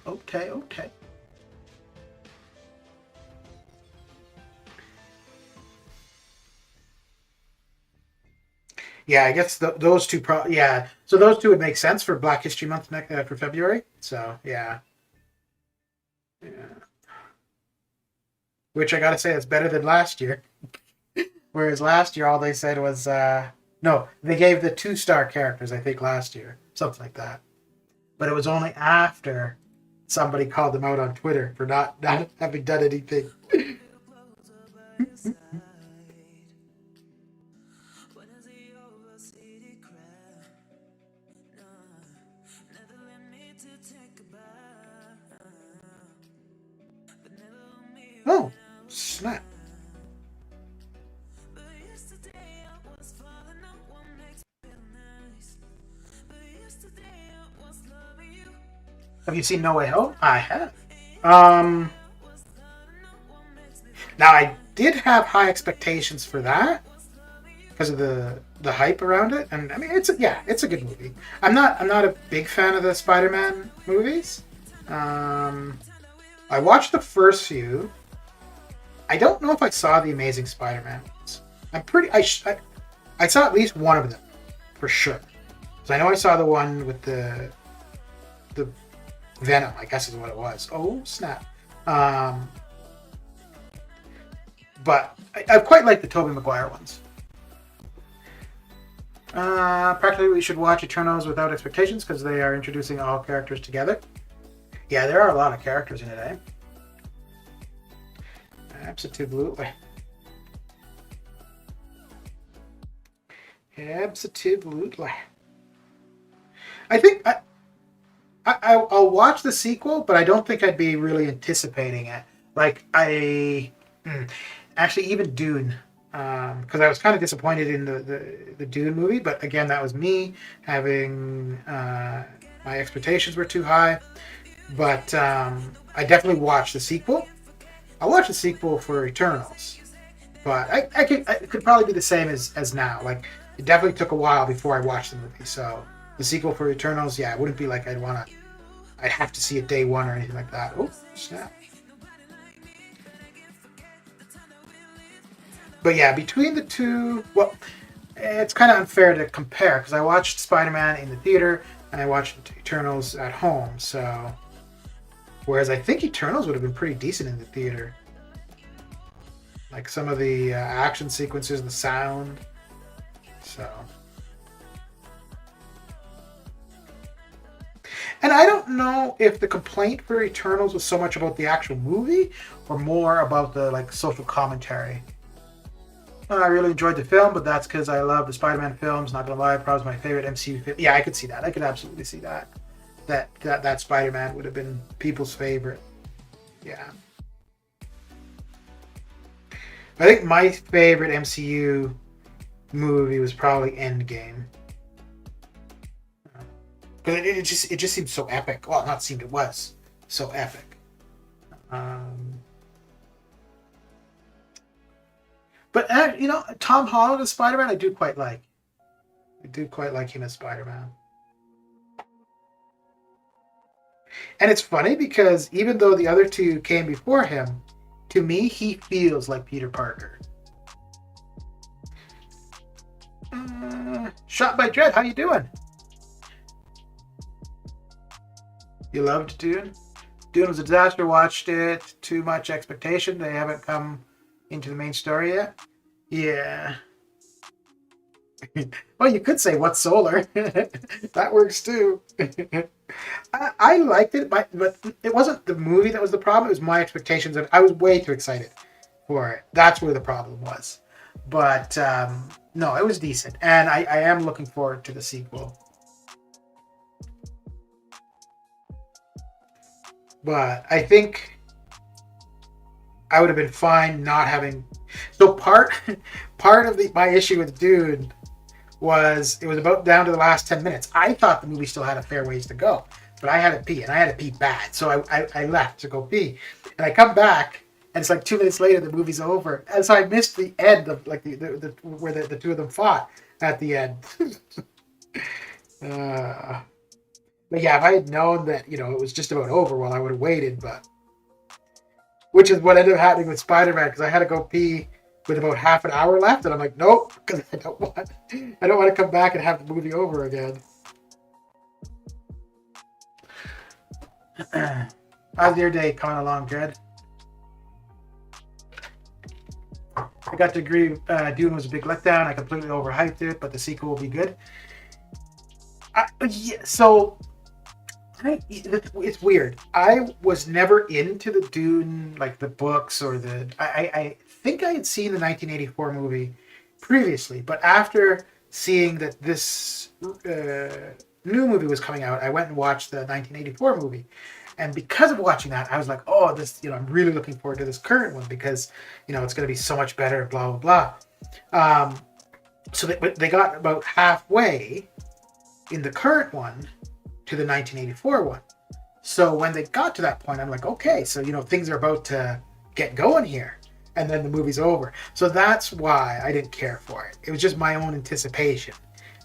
okay. Okay. Yeah, I guess those two. Yeah, so those two would make sense for Black History Month for February. So yeah. Which I gotta say is better than last year. Whereas last year all they said was no, they gave the 2-star characters I think last year, something like that. But it was only after somebody called them out on Twitter for not having done anything. Oh, snap. Have you seen No Way Home? I have. Um, Now I did have high expectations for that because of the hype around it, and I mean it's a good movie. I'm not a big fan of the Spider-Man movies. I watched the first few. I don't know if I saw the Amazing Spider-Man ones. I saw at least one of them for sure. So I know I saw the one with the Venom, I guess is what it was. Oh snap! But I quite like the Tobey Maguire ones. Practically, we should watch Eternals without expectations because they are introducing all characters together. Yeah, there are a lot of characters in it, eh? Absolutely. Absolutely. I think I'll watch the sequel, but I don't think I'd be really anticipating it. Like actually even Dune, because I was kind of disappointed in the Dune movie, but again that was me having my expectations were too high. But I definitely watched the sequel. I watched the sequel for Eternals, but I could probably be the same as now. Like it definitely took a while before I watched the movie, so the sequel for Eternals, yeah, it wouldn't be like I'd have to see it day one or anything like that. Oh snap! But yeah, between the two, well, it's kind of unfair to compare because I watched Spider-Man in the theater and I watched Eternals at home. So, whereas I think Eternals would have been pretty decent in the theater, like some of the action sequences, the sound. So, and I don't know if the complaint for Eternals was so much about the actual movie or more about the like social commentary. I really enjoyed the film, but that's because I love the Spider-Man films. Not gonna lie, probably my favorite MCU film. Yeah, I could see that. I could absolutely see that. That Spider-Man would have been people's favorite. Yeah. I think my favorite MCU movie was probably Endgame. But it just seemed so epic. Well, not seemed, it was so epic. But Tom Holland as Spider-Man, I do quite like. I do quite like him as Spider-Man. And it's funny because even though the other two came before him, to me he feels like Peter Parker. Shot by Dread, how you doing? You loved Dune? Dune was a disaster. Watched it. Too much expectation. They haven't come into the main story yet. Yeah. Well, you could say what's solar. That works too. I liked it, but it wasn't the movie that was the problem. It was my expectations. I was way too excited for it. That's where the problem was. But no, it was decent, and I am looking forward to the sequel. But I think I would have been fine not having. So part of my issue with Dune was it was about down to the last 10 minutes. I thought the movie still had a fair ways to go, but I had to pee, and I had to pee bad. So I left to go pee, and I come back, and it's like 2 minutes later the movie's over, and so I missed the end of like the where the two of them fought at the end. But yeah, if I had known that it was just about over, well, I would have waited. But which is what ended up happening with Spider-Man because I had to go pee with about half an hour left, and I'm like, nope, because I don't want to come back and have the movie over again. How's your day coming along, Jed? I got to agree. Dune was a big letdown. I completely overhyped it, but the sequel will be good. Yeah, so it's weird. I was never into the Dune, like the books or the. I think I had seen the 1984 movie previously, but after seeing that this new movie was coming out, I went and watched the 1984 movie. And because of watching that, I was like, oh, this, I'm really looking forward to this current one because, it's going to be so much better, blah, blah, blah. So they got about halfway, in the current one to the 1984 one. So when they got to that point, I'm like, okay, so things are about to get going here, and then the movie's over. So that's why I didn't care for it. It was just my own anticipation,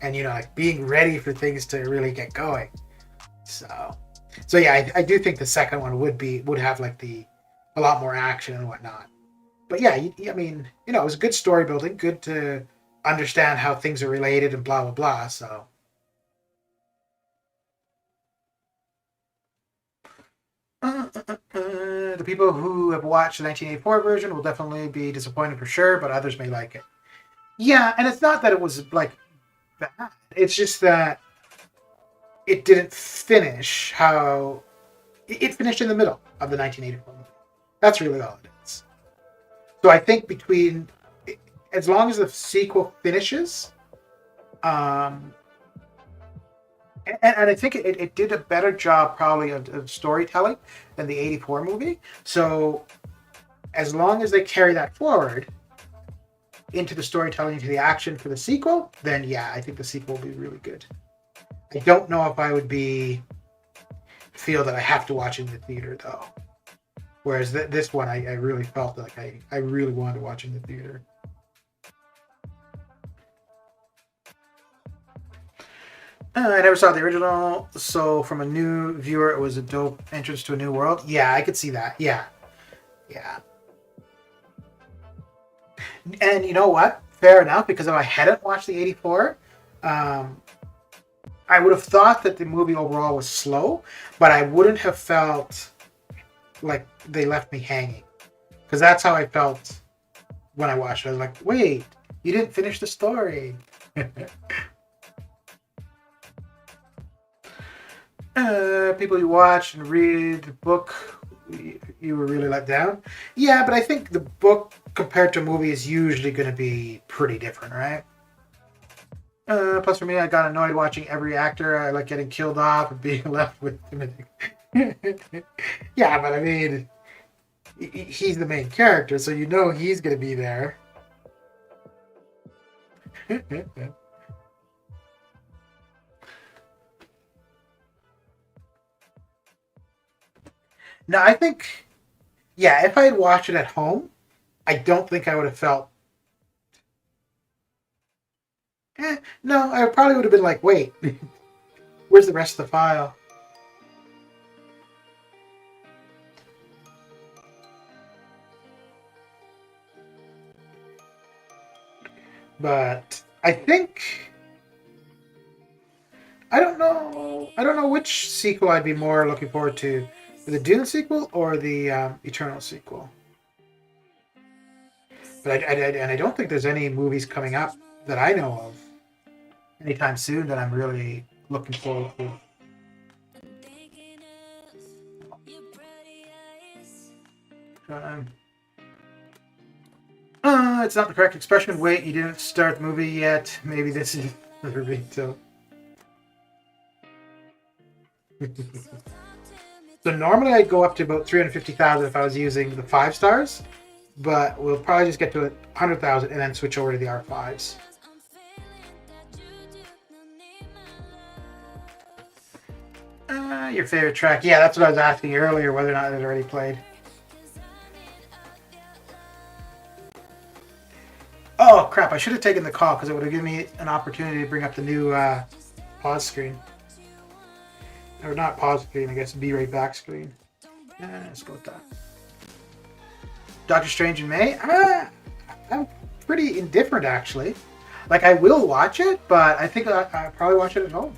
and like being ready for things to really get going. So yeah, I do think the second one would have like a lot more action and whatnot. But yeah, I mean, it was good story building, good to understand how things are related and blah blah blah. So the people who have watched the 1984 version will definitely be disappointed for sure, but others may like it. Yeah, and it's not that it was like bad. It's just that it didn't finish how it finished in the middle of the 1984 movie. That's really all it is. So I think as long as the sequel finishes, and I think it did a better job probably of storytelling than the 84 movie. So as long as they carry that forward into the storytelling, into the action for the sequel, then yeah, I think the sequel will be really good. I don't know if I would feel that I have to watch in the theater though. Whereas this one, I really felt like I really wanted to watch in the theater. I never saw the original, so from a new viewer, it was a dope entrance to a new world. Yeah, I could see that. Yeah. And you know what? Fair enough, because if I hadn't watched the 84, I would have thought that the movie overall was slow, but I wouldn't have felt like they left me hanging. Because that's how I felt when I watched it. I was like, wait, you didn't finish the story. People you watch and read the book, you were really let down. Yeah, but I think the book compared to a movie is usually going to be pretty different, right? Plus, for me, I got annoyed watching every actor. I like getting killed off and being left with Timothy. Yeah, but I mean, he's the main character, so he's going to be there. No, I think, yeah, if I had watched it at home, I don't think I would have felt. No, I probably would have been like, wait, where's the rest of the file? But I think I don't know. I don't know which sequel I'd be more looking forward to, the Dune sequel or the Eternal sequel. But I don't think there's any movies coming up that I know of anytime soon that I'm really looking forward to. It's not the correct expression. Wait, you didn't start the movie yet. Maybe this is the reveal. So normally I'd go up to about 350,000 if I was using the 5 stars, but we'll probably just get to 100,000 and then switch over to the R5s. Your favorite track? Yeah, that's what I was asking earlier, whether or not it already played. Oh crap! I should have taken the call because it would have given me an opportunity to bring up the new pause screen. Or not pause screen, I guess be right back screen. Let's go with that. Doctor Strange in May? I'm pretty indifferent actually. Like I will watch it, but I think I'll probably watch it at home.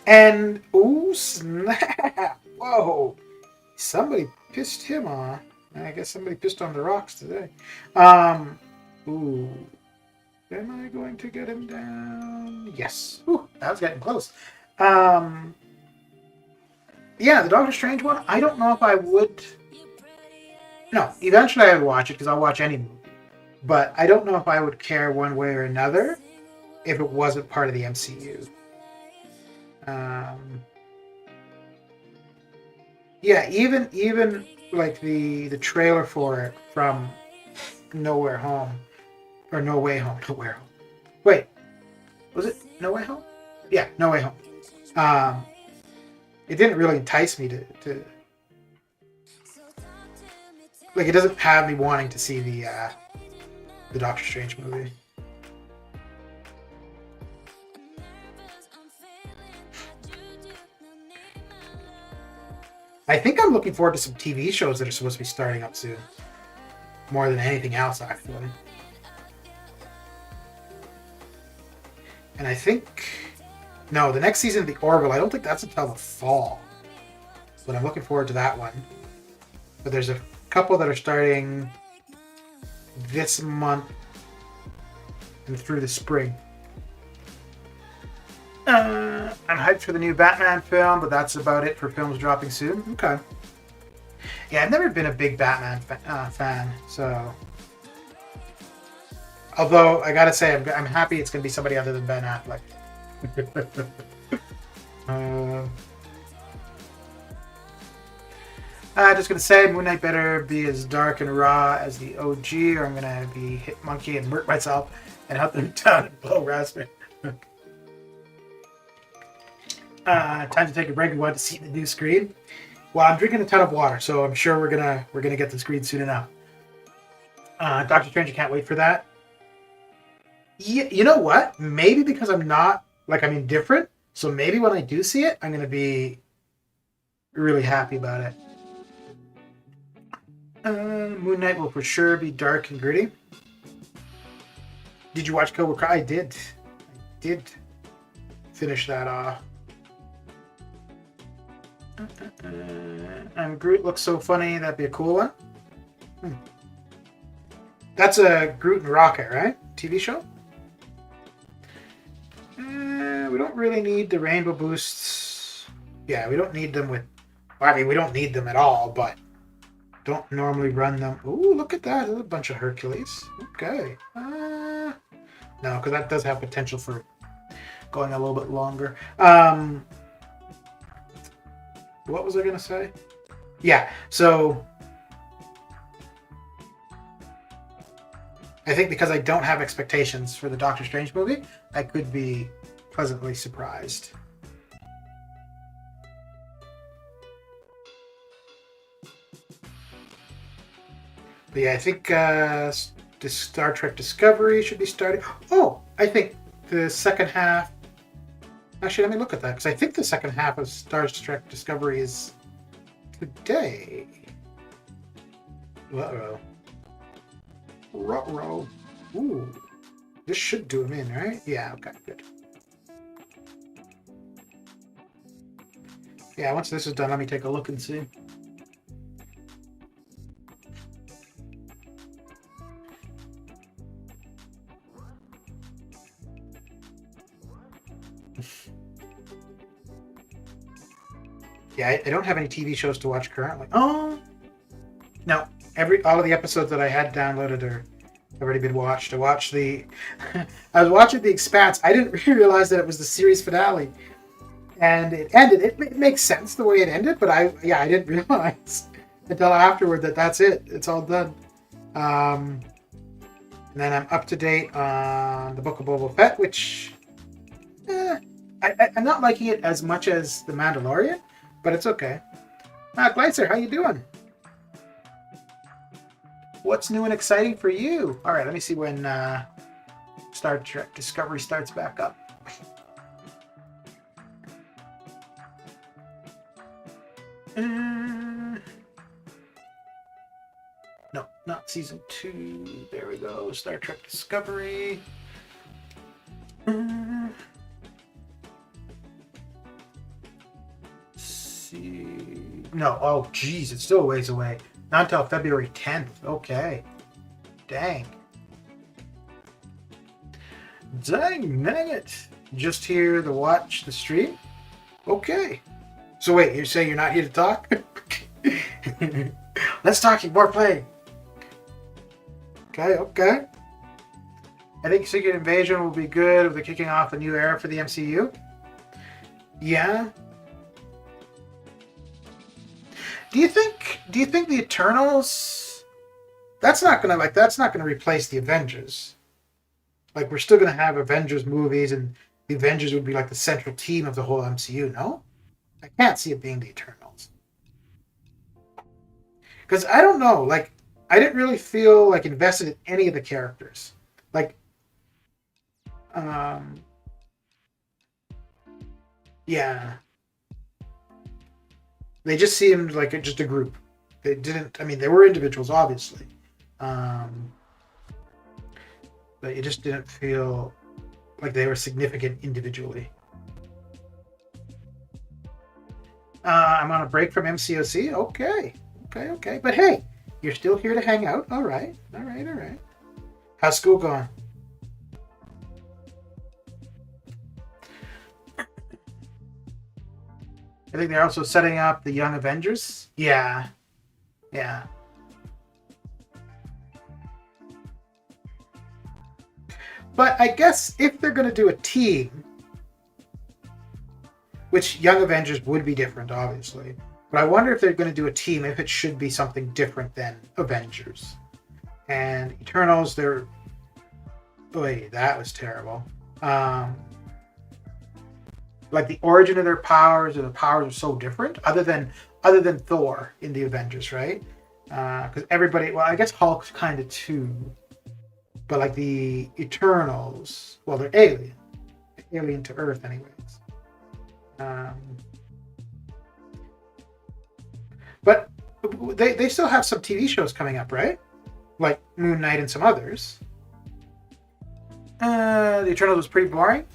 And ooh snap! Whoa! Somebody pissed him off. I guess somebody pissed on the rocks today. Ooh. Am I going to get him down? Yes. Ooh, that was getting close. Yeah, the Doctor Strange one, I don't know if I would. No, eventually I would watch it because I'll watch any movie. But I don't know if I would care one way or another if it wasn't part of the MCU. Yeah, even like the trailer for it from Nowhere Home. Or No Way Home. Nowhere Home. Wait. Was it No Way Home? Yeah, No Way Home. It didn't really entice me to like, it doesn't have me wanting to see the Doctor Strange movie. I think I'm looking forward to some TV shows that are supposed to be starting up soon. More than anything else, actually. And I think... No, the next season of The Orville, I don't think that's until the fall. But I'm looking forward to that one. But there's a couple that are starting this month and through the spring. I'm hyped for the new Batman film, but that's about it for films dropping soon. Okay. Yeah, I've never been a big Batman fan, so... Although, I gotta say, I'm happy it's gonna be somebody other than Ben Affleck. Just gonna say, Moon Knight better be as dark and raw as the OG, or I'm gonna be hit monkey and murk myself and hunt them down and blow raspberry. Time to take a break and want to see the new screen. Well, I'm drinking a ton of water, so I'm sure we're gonna get the screen soon enough. Doctor Strange, I can't wait for that. Yeah, you know what? Maybe because I'm not I'm indifferent, so maybe when I do see it, I'm gonna be really happy about it. Moon Knight will for sure be dark and gritty. Did you watch Cobra Kai? I did finish that off. And Groot looks so funny. That'd be a cool one. That's a Groot and Rocket, right? TV show? We don't really need the rainbow boosts. Yeah, we don't need them with... I mean, we don't need them at all, but don't normally run them. Ooh, look at that. There's a bunch of Hercules. Okay. No, because that does have potential for going a little bit longer. What was I going to say? Yeah, so... I think because I don't have expectations for the Doctor Strange movie, I could be pleasantly surprised. But yeah, I think the Star Trek Discovery should be starting. Oh, I think the second half... Actually, let me look at that, because I think the second half of Star Trek Discovery is today. Uh-oh. Ruh-roh. Ooh. This should do him in, right? Yeah, okay, good. Yeah, once this is done, let me take a look and see. Yeah, I don't have any TV shows to watch currently. Oh! No. All of the episodes that I had downloaded have already been watched. I watched I was watching The Expanse. I didn't realize that it was the series finale. And it ended. It makes sense the way it ended, but I didn't realize until afterward that that's it. It's all done. And then I'm up to date on the Book of Boba Fett, which I'm not liking it as much as The Mandalorian, but it's okay. Glycer, how you doing? What's new and exciting for you? All right, let me see when Star Trek Discovery starts back up. No, not season 2. There we go. Star Trek Discovery. See. No, oh, geez, it's still a ways away. Not until February 10th. Okay. Dang. Dang it. Just here to watch the stream? Okay. So wait, you're saying you're not here to talk? Let's talk more play. Okay. I think Secret Invasion will be good with the kicking off a new era for the MCU. Yeah. Do you think the Eternals that's not gonna replace the Avengers. Like, we're still gonna have Avengers movies, and the Avengers would be like the central team of the whole MCU. No, I can't see it being the Eternals. Because I don't know, like, I didn't really feel like invested in any of the characters. Like, um, yeah, they just seemed like just a group. They didn't. I mean, they were individuals, obviously, um, but it just didn't feel like they were significant individually. I'm on a break from MCOC. Okay. But hey, you're still here to hang out. All right. How's school going? I think they're also setting up the Young Avengers. Yeah. But I guess if they're going to do a team, which Young Avengers would be different, obviously. But I wonder if they're going to do a team, if it should be something different than Avengers. And Eternals, they're... Boy, that was terrible. Like, the origin of their powers, or the powers are so different, other than Thor in the Avengers, right? Because everybody... Well, I guess Hulk's kind of too. But, like, the Eternals... Well, they're alien. Alien to Earth, anyways. But they still have some TV shows coming up, right? Like Moon Knight and some others. The Eternals was pretty boring.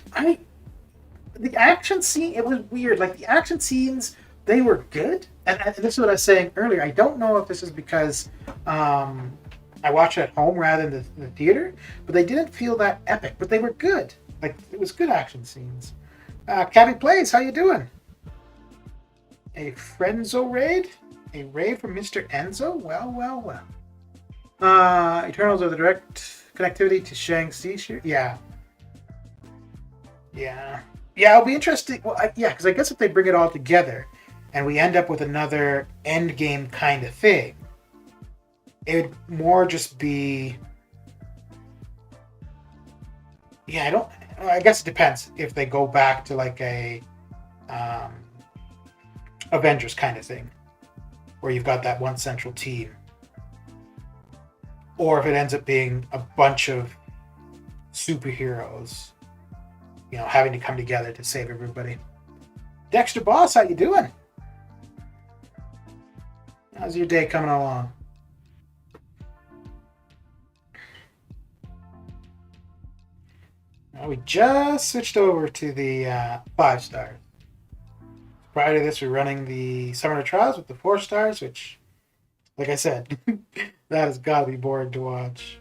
The action scene, it was weird. Like, the action scenes, they were good. And this is what I was saying earlier. I don't know if this is because I watched it at home rather than the theater, but they didn't feel that epic. But they were good. Like, it was good action scenes. Cabby Plays, how you doing? A Frenzo raid? A raid from Mr. Enzo? Well. Eternals are the direct connectivity to Shang-Chi? Yeah, it'll be interesting. Well, because I guess if they bring it all together and we end up with another Endgame kind of thing, it would more just be... Yeah, I guess it depends if they go back to like a Avengers kind of thing, where you've got that one central team, or if it ends up being a bunch of superheroes, having to come together to save everybody. Dexter Boss, how you doing? How's your day coming along? We just switched over to the 5-star. Prior to this, we're running the Summer Trials with the 4 stars, which, like I said, that has got to be boring to watch.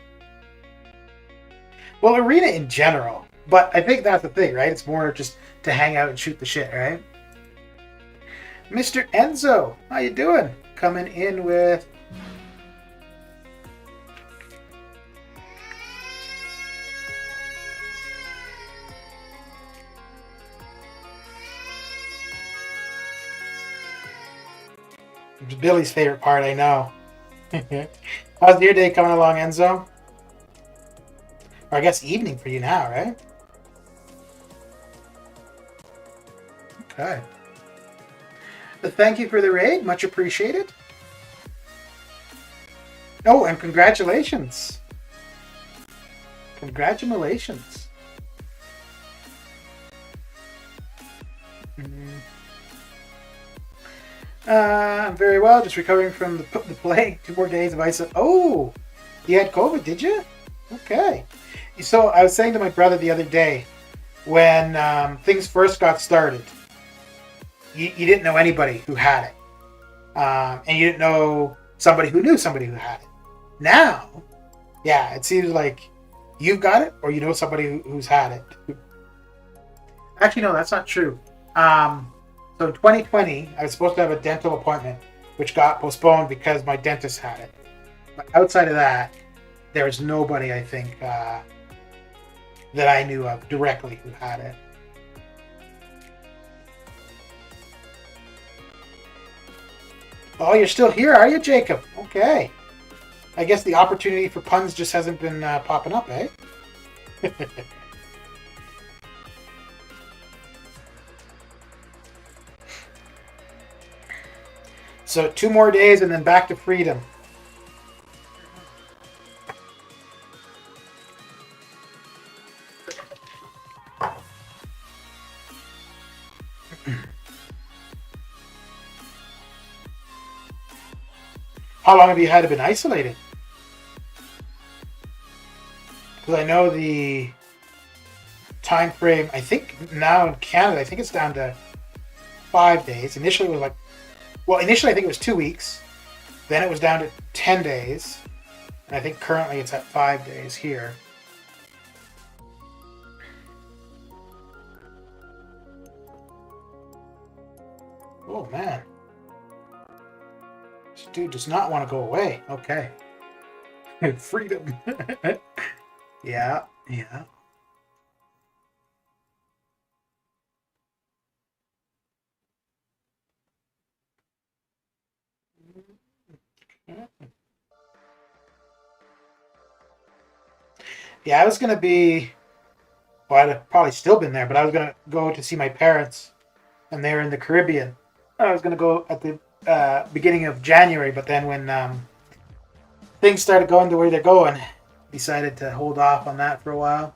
Well, Arena in general, but I think that's the thing, right? It's more just to hang out and shoot the shit, right? Mr. Enzo, how you doing? Coming in with... Billy's favorite part, I know. How's your day coming along, Enzo? Or I guess evening for you now, right? Okay. But thank you for the raid. Much appreciated. Oh, and congratulations. Congratulations. I'm very well. Just recovering from the plague. 2 more days of isolation. Oh, you had COVID, did you? Okay. So I was saying to my brother the other day, when things first got started, you didn't know anybody who had it. And you didn't know somebody who knew somebody who had it. Now, yeah, it seems like you've got it or you know somebody who's had it. Actually, no, that's not true. So in 2020, I was supposed to have a dental appointment, which got postponed because my dentist had it. But outside of that, there was nobody, I think, that I knew of directly who had it. Oh, you're still here, are you, Jacob? Okay. I guess the opportunity for puns just hasn't been popping up, eh? So 2 more days and then back to freedom. How long have you had been isolated? Because I know the time frame, I think now in Canada, I think it's down to 5 days. Initially it was like, well, initially I think it was 2 weeks. Then it was down to 10 days. And I think currently it's at 5 days here. Oh, man. This dude does not want to go away. Okay. Freedom. Yeah, yeah. Yeah, I was going to be, well, I'd have probably still been there, but I was going to go to see my parents, and they were in the Caribbean. I was going to go at the beginning of January, but then when things started going the way they're going, decided to hold off on that for a while.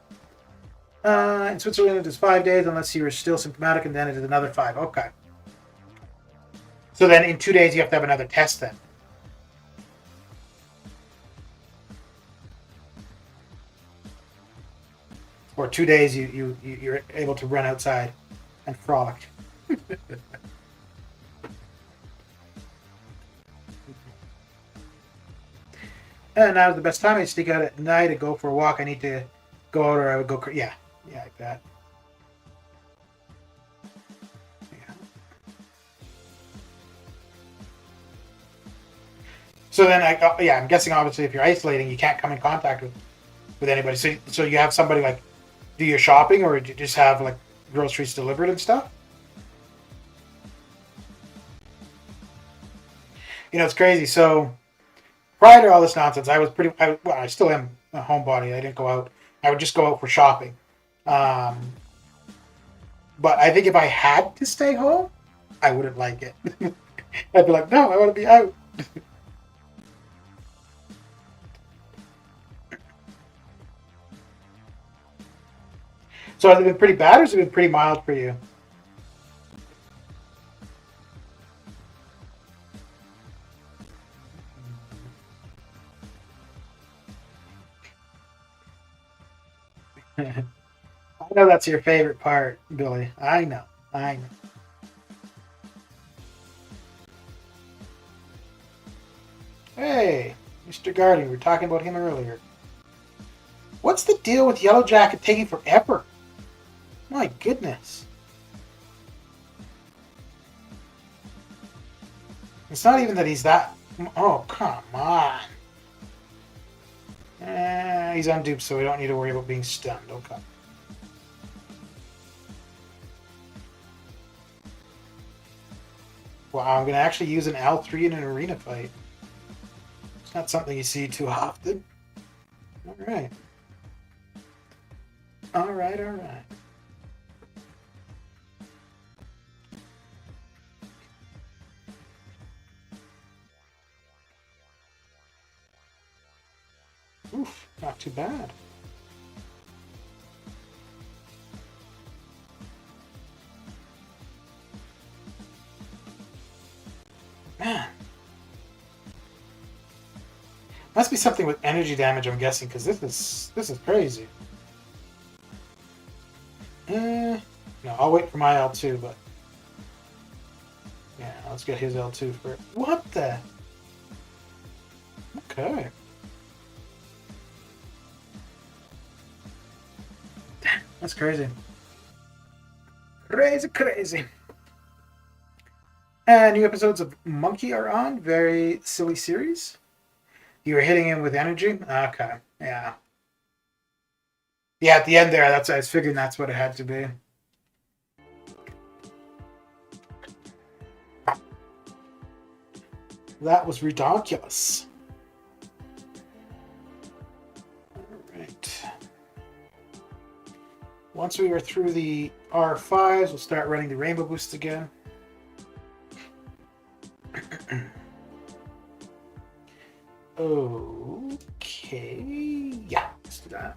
In Switzerland, it is 5 days unless you were still symptomatic, and then it is another 5. Okay. So then in 2 days, you have to have another test then. Or 2 days, you're able to run outside and frolic. And now's the best time. I sneak out at night and go for a walk. I need to go out, or I would go. Yeah, like that. Yeah. So then, I'm guessing obviously if you're isolating, you can't come in contact with anybody. So you have somebody like do your shopping, or do you just have like groceries delivered and stuff? It's crazy. So prior to all this nonsense, I was I still am a homebody. I didn't go out. I would just go out for shopping. But I think if I had to stay home, I wouldn't like it. I'd be like, no, I want to be out. So has it been pretty bad, or has it been pretty mild for you? I know that's your favorite part, Billy. I know. I know. Hey, Mr. Guardian, we were talking about him earlier. What's the deal with Yellow Jacket taking forever? My goodness. It's not even that he's that... Oh, come on. He's unduped, so we don't need to worry about being stunned. Okay. Wow, I'm going to actually use an L3 in an arena fight. It's not something you see too often. Alright. Alright. Oof, not too bad. Man. Must be something with energy damage, I'm guessing, because this is crazy. No, I'll wait for my L2, but... Yeah, let's get his L2 first. What the? Okay. That's crazy. Crazy. And new episodes of Monkey are on. Very silly series. You were hitting him with energy? Okay. Yeah. Yeah, at the end there, I was figuring that's what it had to be. That was ridiculous. once we are through the R5s, we'll start running the rainbow boosts again. Okay, yeah, let's do that.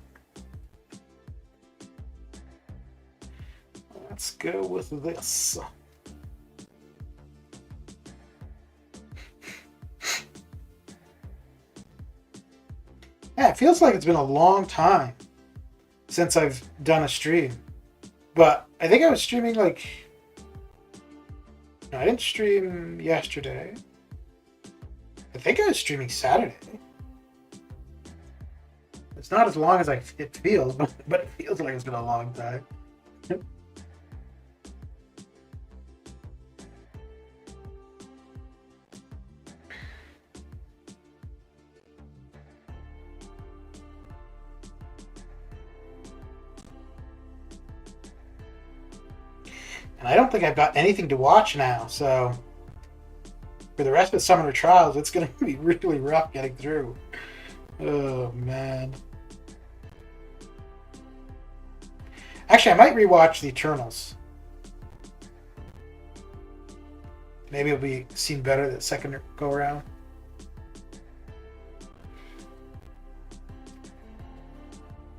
Let's go with this. Yeah, it feels like it's been a long time since I've done a stream. But I think I was streaming like... No, I didn't stream yesterday. I think I was streaming Saturday. It's not as long as it feels, but it feels like it's been a long time. And I don't think I've got anything to watch now, so for the rest of the Summoner Trials, it's going to be really rough getting through. Oh, man. Actually, I might rewatch the Eternals. Maybe it'll be seen better the second go around.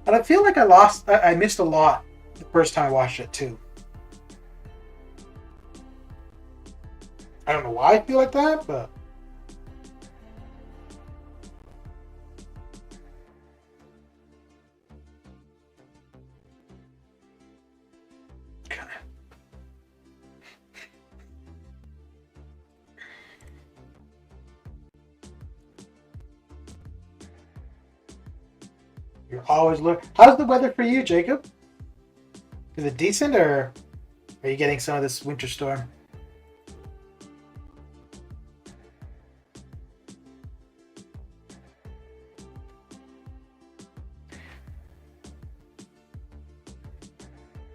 And I feel like I missed a lot the first time I watched it too. I don't know why I feel like that, but... You're always looking... How's the weather for you, Jacob? Is it decent, or are you getting some of this winter storm?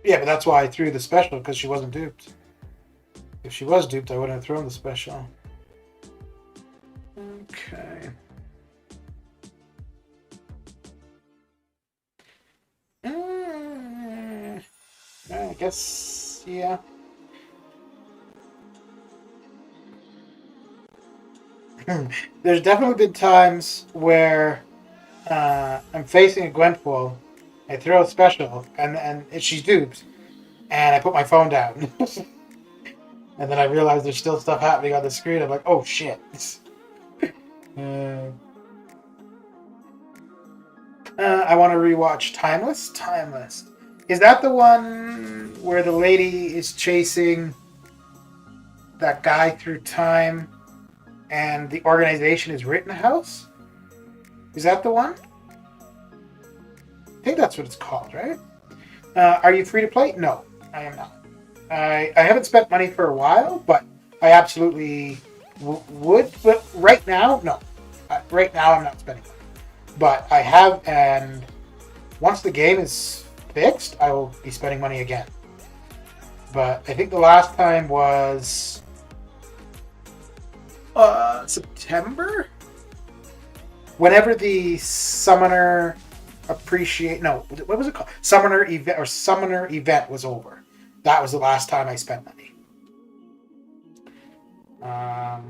Yeah, but that's why I threw the special, because she wasn't duped. If she was duped, I wouldn't have thrown the special. Okay. I guess, yeah. There's definitely been times where I'm facing a Gwenpool, I throw a special, and she's duped, and I put my phone down. And then I realize there's still stuff happening on the screen. I'm like, oh shit. I want to rewatch Timeless. Timeless. Is that the one where the lady is chasing that guy through time and the organization is Rittenhouse? Is that the one? I think that's what it's called, right? Are you free to play? No, I am not. I haven't spent money for a while, but I absolutely would. But right now, no. Right now, I'm not spending money. But I have, and once the game is fixed, I will be spending money again. But I think the last time was September? Whenever the Summoner what was it called? Summoner event was over. That was the last time I spent money. I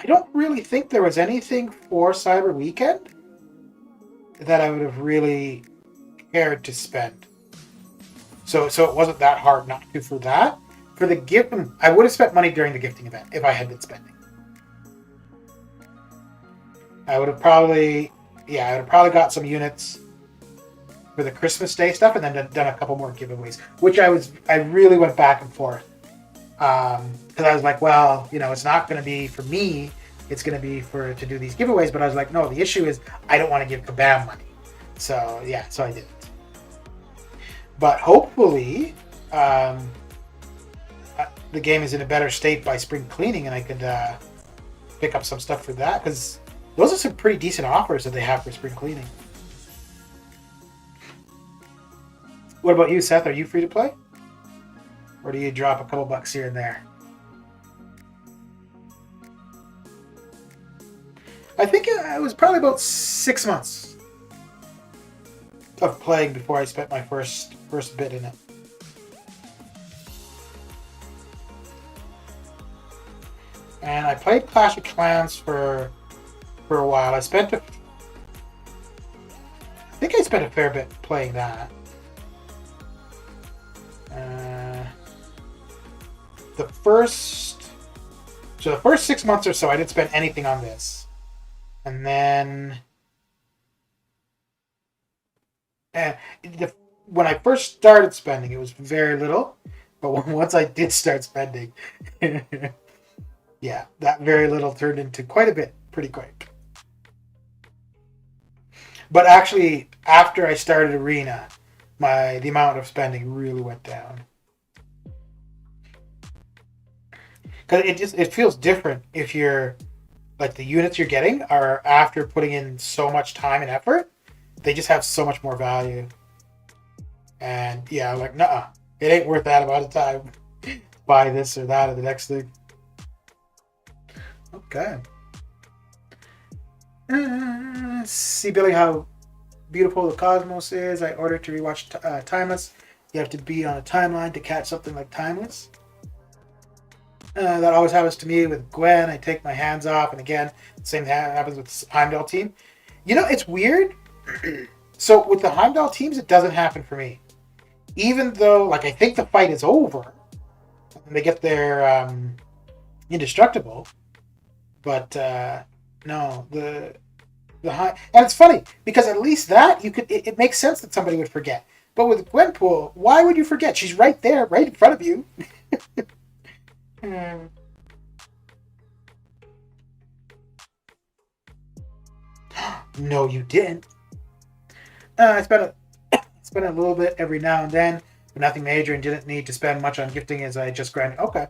don't really think there was anything for Cyber Weekend that I would have really cared to spend. So it wasn't that hard not to for that. For the gift, I would have spent money during the gifting event if I had been spending. I would have probably got some units for the Christmas Day stuff, and then done a couple more giveaways, which I really went back and forth. Because I was like, well, it's not going to be for me. It's going to be to do these giveaways. But I was like, no, the issue is I don't want to give Kabam money. So, yeah, so I didn't. But hopefully, the game is in a better state by spring cleaning, and I could pick up some stuff for that. Because those are some pretty decent offers that they have for spring cleaning. What about you, Seth? Are you free to play? Or do you drop a couple bucks here and there? I think it was probably about 6 months. of playing before I spent my first bit in it. And I played Clash of Clans for a while. I think I spent a fair bit playing that. The first 6 months or so, I didn't spend anything on this, and then when I first started spending, it was very little, but once I did start spending, yeah, that very little turned into quite a bit pretty quick. But actually, after I started Arena, the amount of spending really went down. Because it feels different if you're, like, the units you're getting are after putting in so much time and effort, they just have so much more value. And yeah, like, nuh-uh, it ain't worth that amount of time. Buy this or that or the next thing. Okay. See, Billy, how beautiful the cosmos is. I ordered to rewatch Timeless. You have to be on a timeline to catch something like Timeless. That always happens to me with Gwen. I take my hands off, and again, the same thing happens with the Heimdall team. You know, it's weird. So with the Heimdall teams, it doesn't happen for me. Even though, like, I think the fight is over, and they get their indestructible, but no, and it's funny because at least that it makes sense that somebody would forget. But with Gwenpool, why would you forget? She's right there, right in front of you. No, you didn't. I spent a little bit every now and then, but nothing major, and didn't need to spend much on gifting as I just grinded. Okay.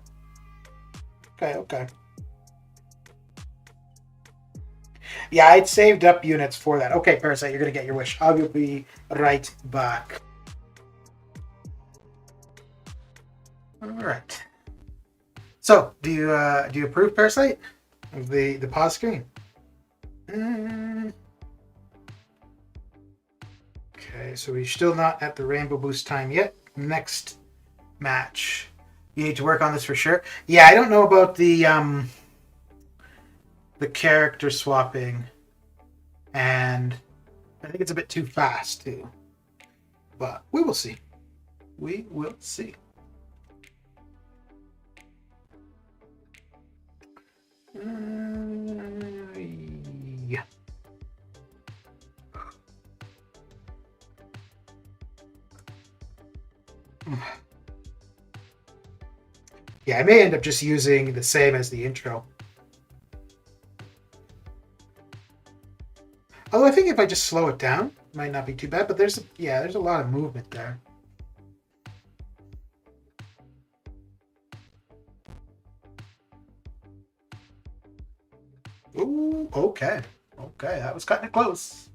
Yeah, I'd saved up units for that. Okay, Parasite, you're gonna get your wish. I will be right back. All right. So, do you approve, Parasite, of the pause screen? Okay, so we're still not at the rainbow boost time yet. Next match, you need to work on this for sure. Yeah, I don't know about the character swapping, and I think it's a bit too fast too. But we will see. We will see. Yeah. Yeah, I may end up just using the same as the intro. Although I think if I just slow it down, it might not be too bad. But there's a lot of movement there. Ooh, okay, that was cutting it close.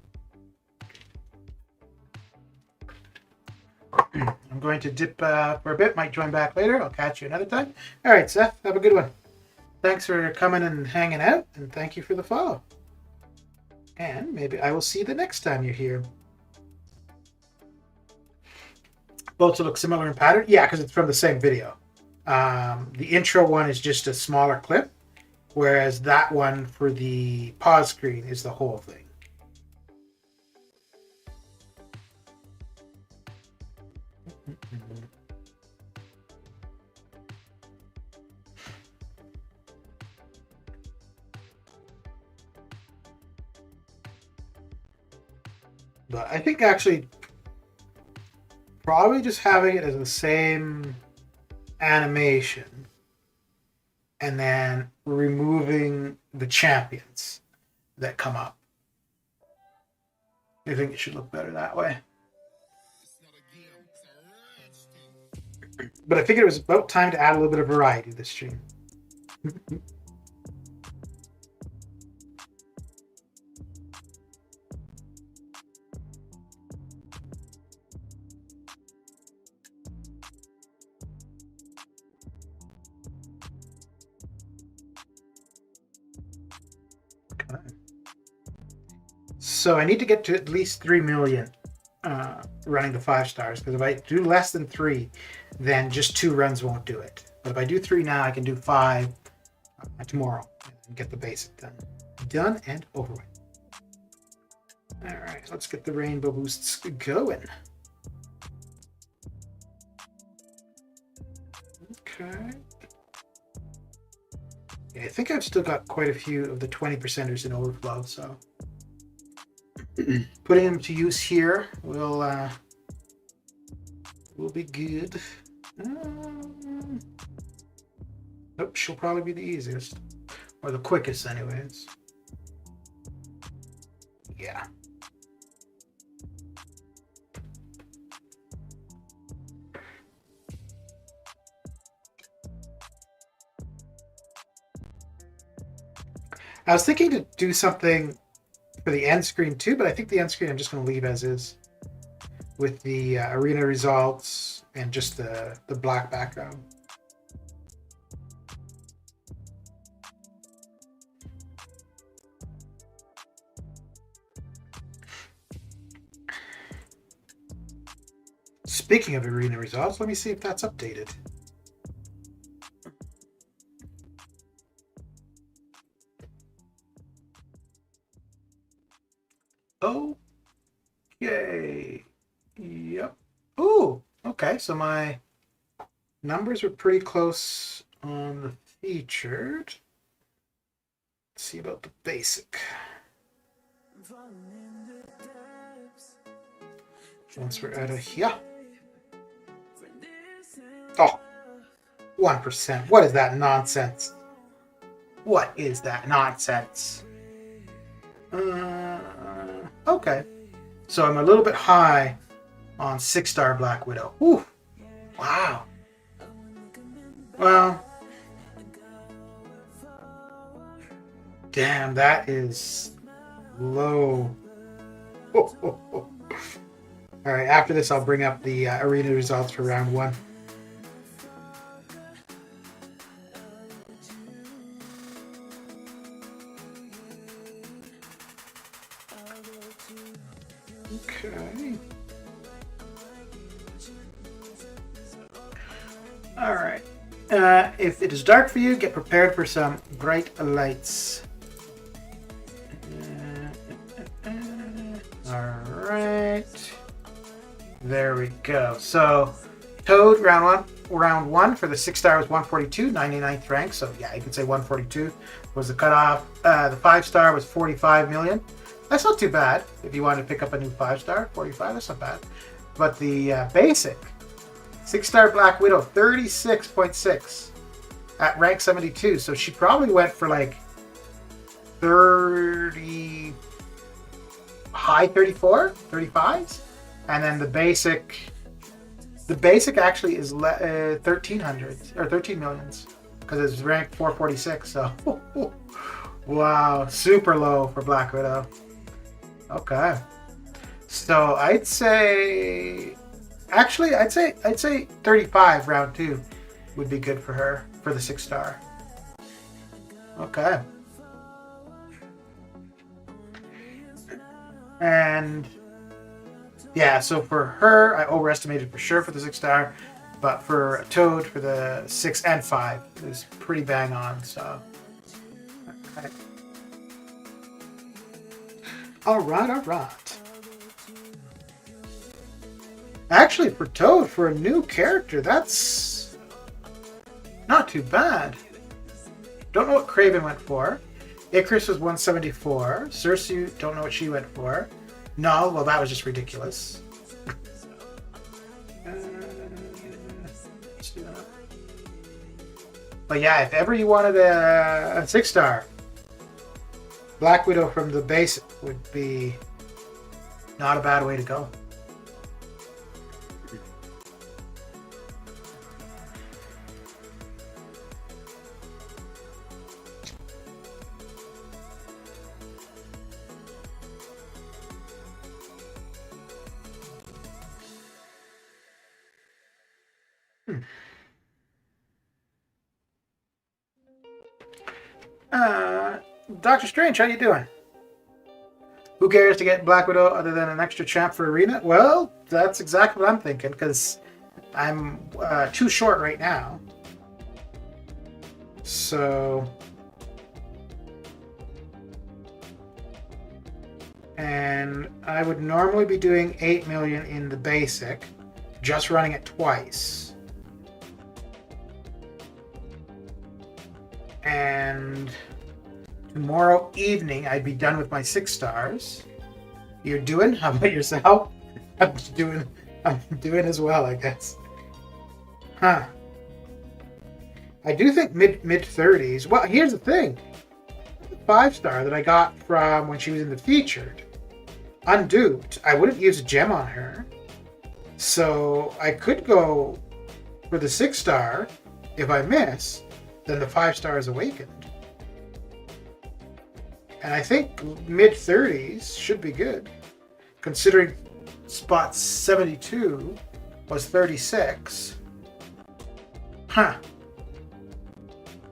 I'm going to dip for a bit. Might join back later. I'll catch you another time. All right, Seth, have a good one. Thanks for coming and hanging out, and thank you for the follow. And maybe I will see you the next time you're here. Both look similar in pattern. Yeah, because it's from the same video. The intro one is just a smaller clip, whereas that one for the pause screen is the whole thing. But I think actually probably just having it as the same animation and then removing the champions that come up. I think it should look better that way. But I figured it was about time to add a little bit of variety to this stream. So I need to get to at least 3 million running the 5 stars, because if I do less than 3, then just 2 runs won't do it. But if I do 3 now, I can do 5 tomorrow and get the basic done. Done and over with. All right, let's get the rainbow boosts going. Okay. Yeah, I think I've still got quite a few of the 20%ers in overflow, so putting them to use here will be good. Nope, she'll probably be the easiest, or the quickest, anyways. Yeah. I was thinking to do something for the end screen too, but I think the end screen I'm just going to leave as is, with the arena results and just the black background. Speaking of arena results, let me see if that's updated. Okay. Yep. Ooh, okay. So my numbers were pretty close on the featured. Let's see about the basic. Once we're out of here. Oh, 1%. What is that nonsense? What is that nonsense? Okay. So I'm a little bit high on 6-star Black Widow. Ooh. Wow. Well. Damn, that is low. All right, after this, I'll bring up the arena results for round 1. Okay. All right. If it is dark for you, get prepared for some bright lights. All right. There we go. So, Toad round one for the 6-star was 142, 99th rank. So yeah, you can say 142 was the cutoff. The 5-star was 45 million. That's not too bad. If you want to pick up a new 5-star, 45, that's not bad. But the basic 6-star Black Widow, 36.6 at rank 72. So she probably went for like 30, high 34, 35s. And then the basic actually is 1,300 or 13 millions because it's ranked 446. So wow, super low for Black Widow. Okay, so I'd say 35 round 2 would be good for her for the 6-star. Okay, and yeah, so for her, I overestimated for sure for the 6-star, but for Toad, for the 6 and 5, it was pretty bang on, so. Okay. All right. Actually, for Toad, for a new character, that's not too bad. Don't know what Kraven went for. Icarus was 174. Cersei, don't know what she went for. No, well, that was just ridiculous. Let's do that. But yeah, if ever you wanted a 6-star, Black Widow from the basic would be not a bad way to go. Doctor Strange, how you doing? Who cares to get Black Widow other than an extra champ for Arena? Well, that's exactly what I'm thinking, because I'm too short right now. So... And I would normally be doing 8 million in the basic, just running it twice. And tomorrow evening, I'd be done with my 6 stars. You're doing? How about yourself? I'm doing as well, I guess. Huh. I do think mid 30s. Well, here's the thing. The 5-star that I got from when she was in the featured, unduped, I wouldn't use a gem on her. So I could go for the 6-star. If I miss, then the 5-star is awakened. And I think mid 30s should be good, considering spot 72 was 36. Huh.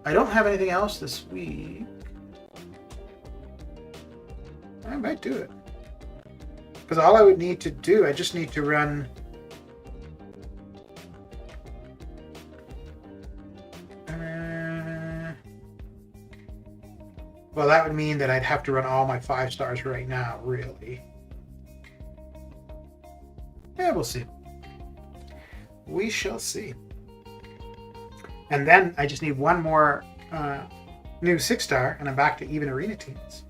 I don't have anything else this week. I might do it. Because all I would need to do, I just need to run... well, that would mean that I'd have to run all my 5-stars right now, really. Yeah, we'll see. We shall see. And then I just need one more new 6-star, and I'm back to even arena teams.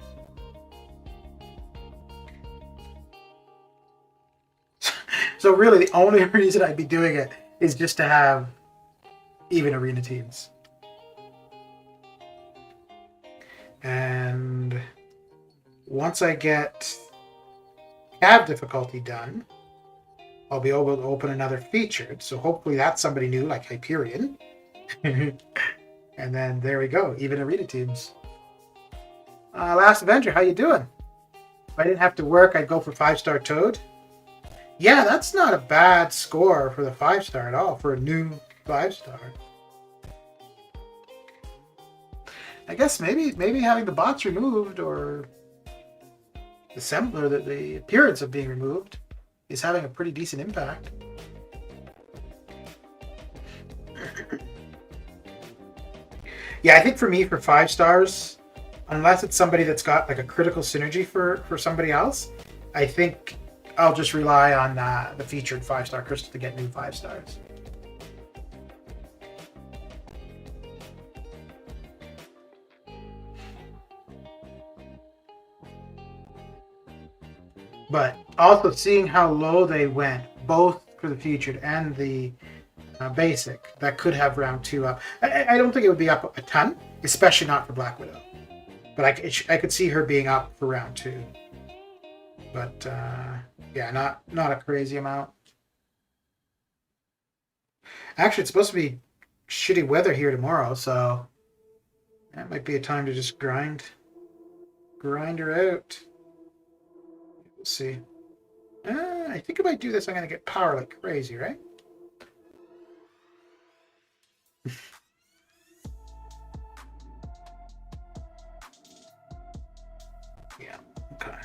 So really, the only reason I'd be doing it is just to have even arena teams. And once I get cab difficulty done, I'll be able to open another featured. So hopefully that's somebody new, like Hyperion. And then there we go, even arena teams. Last Avenger, how you doing? If I didn't have to work, I'd go for 5-star Toad. Yeah, that's not a bad score for the 5-star at all, for a new 5-star. I guess maybe having the bots removed, or the appearance of being removed, is having a pretty decent impact. Yeah, I think for me, for 5-stars, unless it's somebody that's got like a critical synergy for somebody else, I think I'll just rely on the featured 5-star crystal to get new 5-stars. But also seeing how low they went, both for the featured and the basic, that could have round 2 up. I don't think it would be up a ton, especially not for Black Widow. But I could see her being up for round 2. But yeah, not a crazy amount. Actually, it's supposed to be shitty weather here tomorrow, so that might be a time to just grind her out. We'll see. I think if I do this, I'm going to get power like crazy, right? Yeah, okay.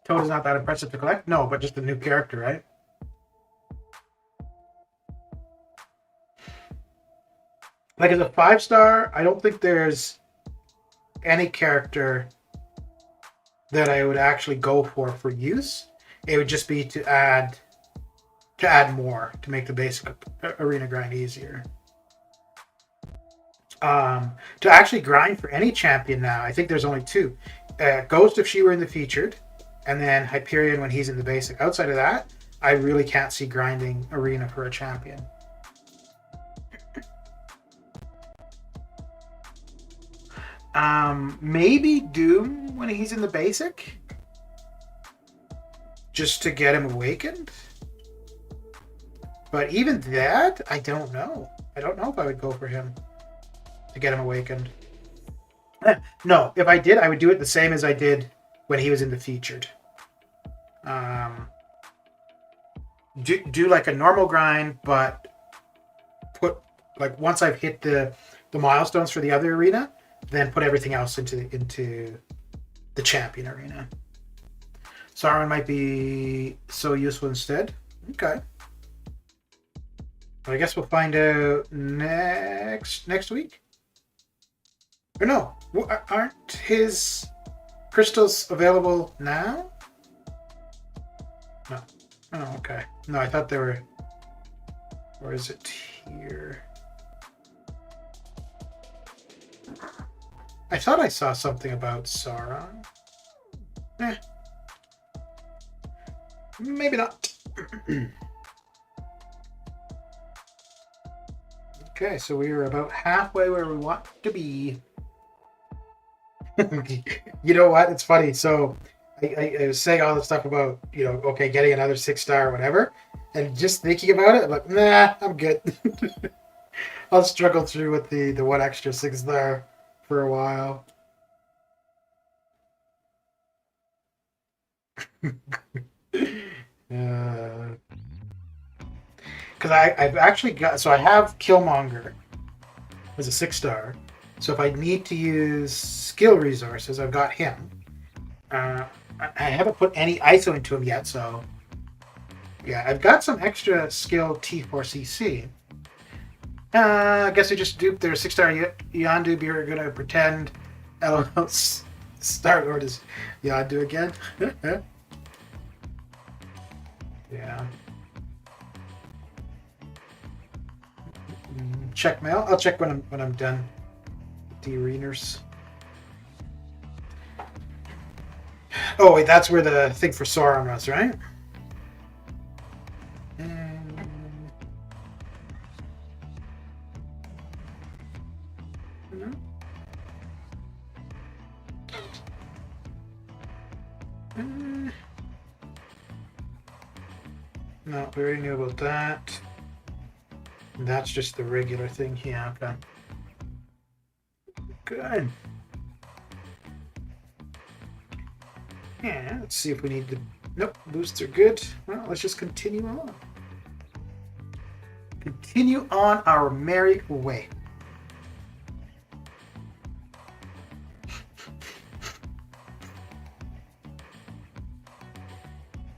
Toad is not that impressive to collect? No, but just a new character, right? Like as a 5-star, I don't think there's any character that I would actually go for use. It would just be to add more to make the basic arena grind easier. To actually grind for any champion now, I think there's only 2. Ghost if she were in the featured, and then Hyperion when he's in the basic. Outside of that, I really can't see grinding arena for a champion. Maybe Doom when he's in the basic, just to get him awakened. But even that, I don't know. I don't know if I would go for him to get him awakened. No, if I did, I would do it the same as I did when he was in the featured. do like a normal grind, but put like once I've hit the milestones for the other arena, then put everything else into the champion arena. Sauron might be so useful instead. Okay. Well, I guess we'll find out next week. Or no, aren't his crystals available now? No. Oh, okay. No, I thought they were. Or is it here? I thought I saw something about Sauron. Maybe not. Okay, so we are about halfway where we want to be. You know what? It's funny. So I was saying all the stuff about, okay, getting another 6-star or whatever. And just thinking about it, I'm like, nah, I'm good. I'll struggle through with the one extra 6-star for a while. Because I've actually got, so I have Killmonger as a 6-star. So if I need to use skill resources, I've got him. I haven't put any ISO into him yet, so yeah, I've got some extra skill T4CC. I guess I just duped their 6-star Yondu. We're gonna pretend LOL Star-Lord is Yondu again. Yeah. Check mail. I'll check when I'm done with the arenas. Oh wait, that's where the thing for Sauron was, right? No, we already knew about that. That's just the regular thing here. Okay. Good. Yeah, let's see if we need to... Nope, boosts are good. Well, let's just continue on. Continue on our merry way.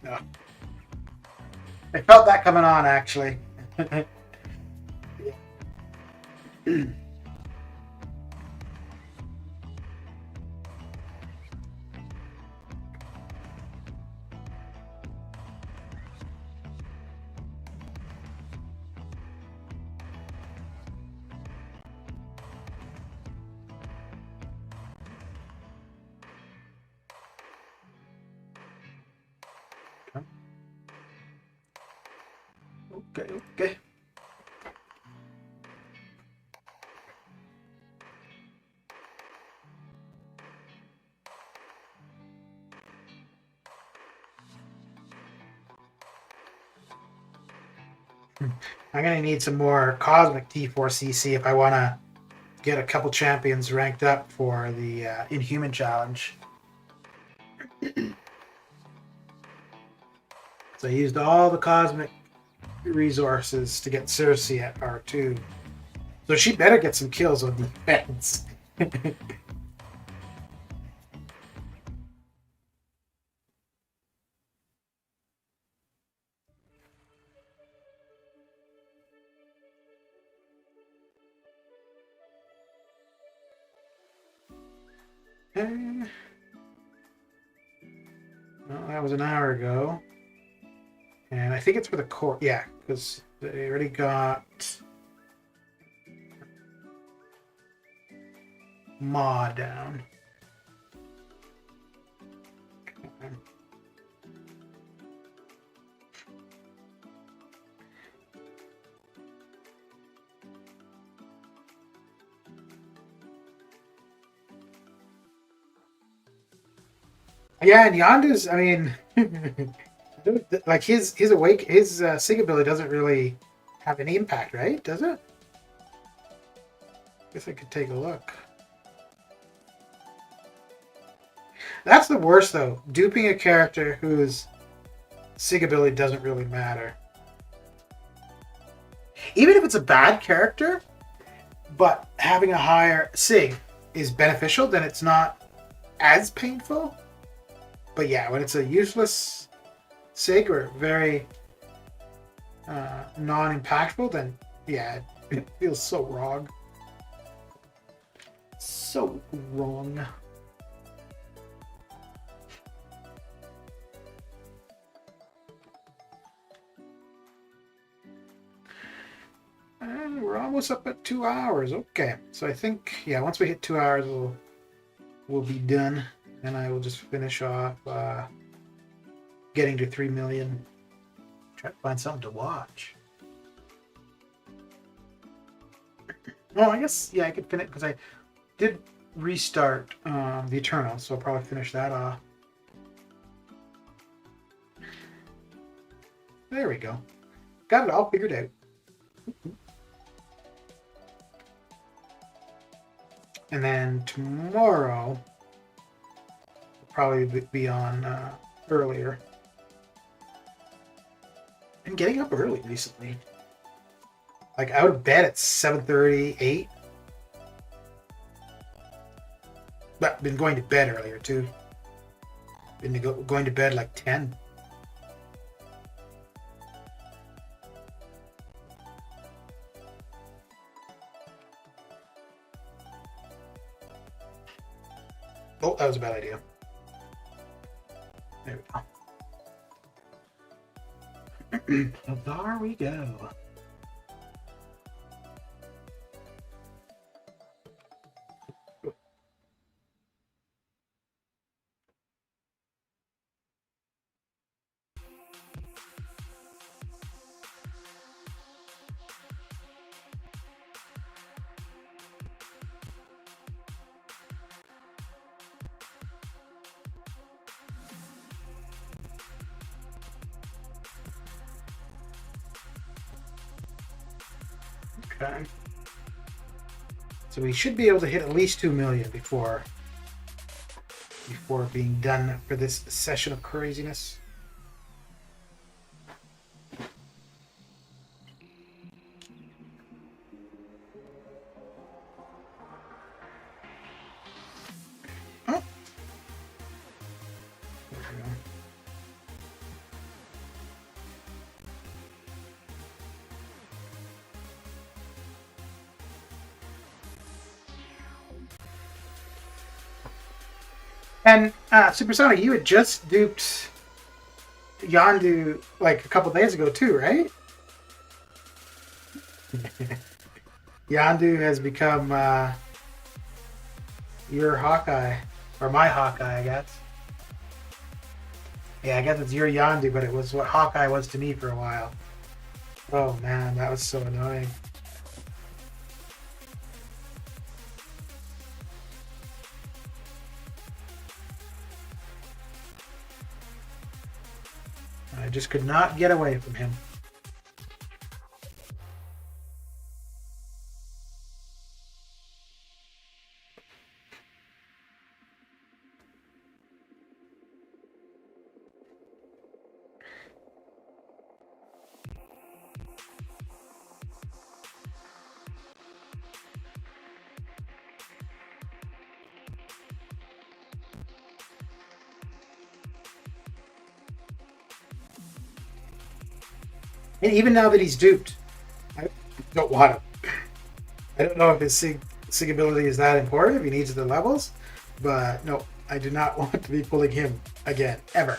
No. I felt that coming on, actually. Okay. I'm going to need some more Cosmic T4CC if I want to get a couple champions ranked up for the Inhuman Challenge. So I used all the Cosmic resources to get Cersei at R2. So she better get some kills on defense. Well, that was an hour ago. And I think it's for the core. Yeah, because they already got Ma down. Okay. Yeah, and Yondu's, I mean, like his Sig ability doesn't really have any impact, right? Does it? Guess I could take a look. That's the worst, though. Duping a character whose Sig ability doesn't really matter. even if it's a bad character, but having a higher sig is beneficial, then it's not as painful. But yeah, when it's a useless sig or very non-impactful, then yeah, it feels so wrong. So wrong. And we're almost up at 2 hours. Okay, so I think, yeah, once we hit 2 hours, we'll be done, and I will just finish off getting to 3 million. Try to find something to watch. Oh, I guess, yeah, I could finish, because I did restart the Eternal, so I'll probably finish that off. There we go. Got it all figured out. And then tomorrow, will probably be on earlier. I'm getting up early recently. Like out of bed at 7:30, 8. But been going to bed earlier too. Been going to bed like 10. Oh, that was a bad idea. There we go. So there we go. Okay. So we should be able to hit at least 2 million before being done for this session of craziness. Oh. There we go. And Supersonic, you had just duped Yondu like a couple days ago too, right? Yondu has become your Hawkeye, or my Hawkeye, I guess. Yeah, I guess it's your Yondu, but it was what Hawkeye was to me for a while. Oh man, that was so annoying. I just could not get away from him. And even now that he's duped, I don't want him. I don't know if his sig ability is that important, if he needs the levels, but no, I do not want to be pulling him again, ever.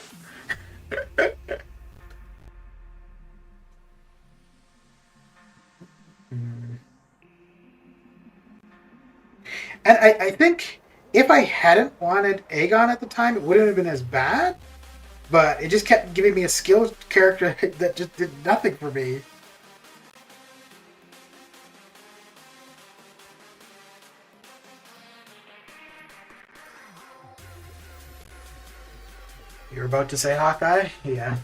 And I think if I hadn't wanted Aegon at the time, it wouldn't have been as bad. But it just kept giving me a skilled character that just did nothing for me. You're about to say Hawkeye? Yeah.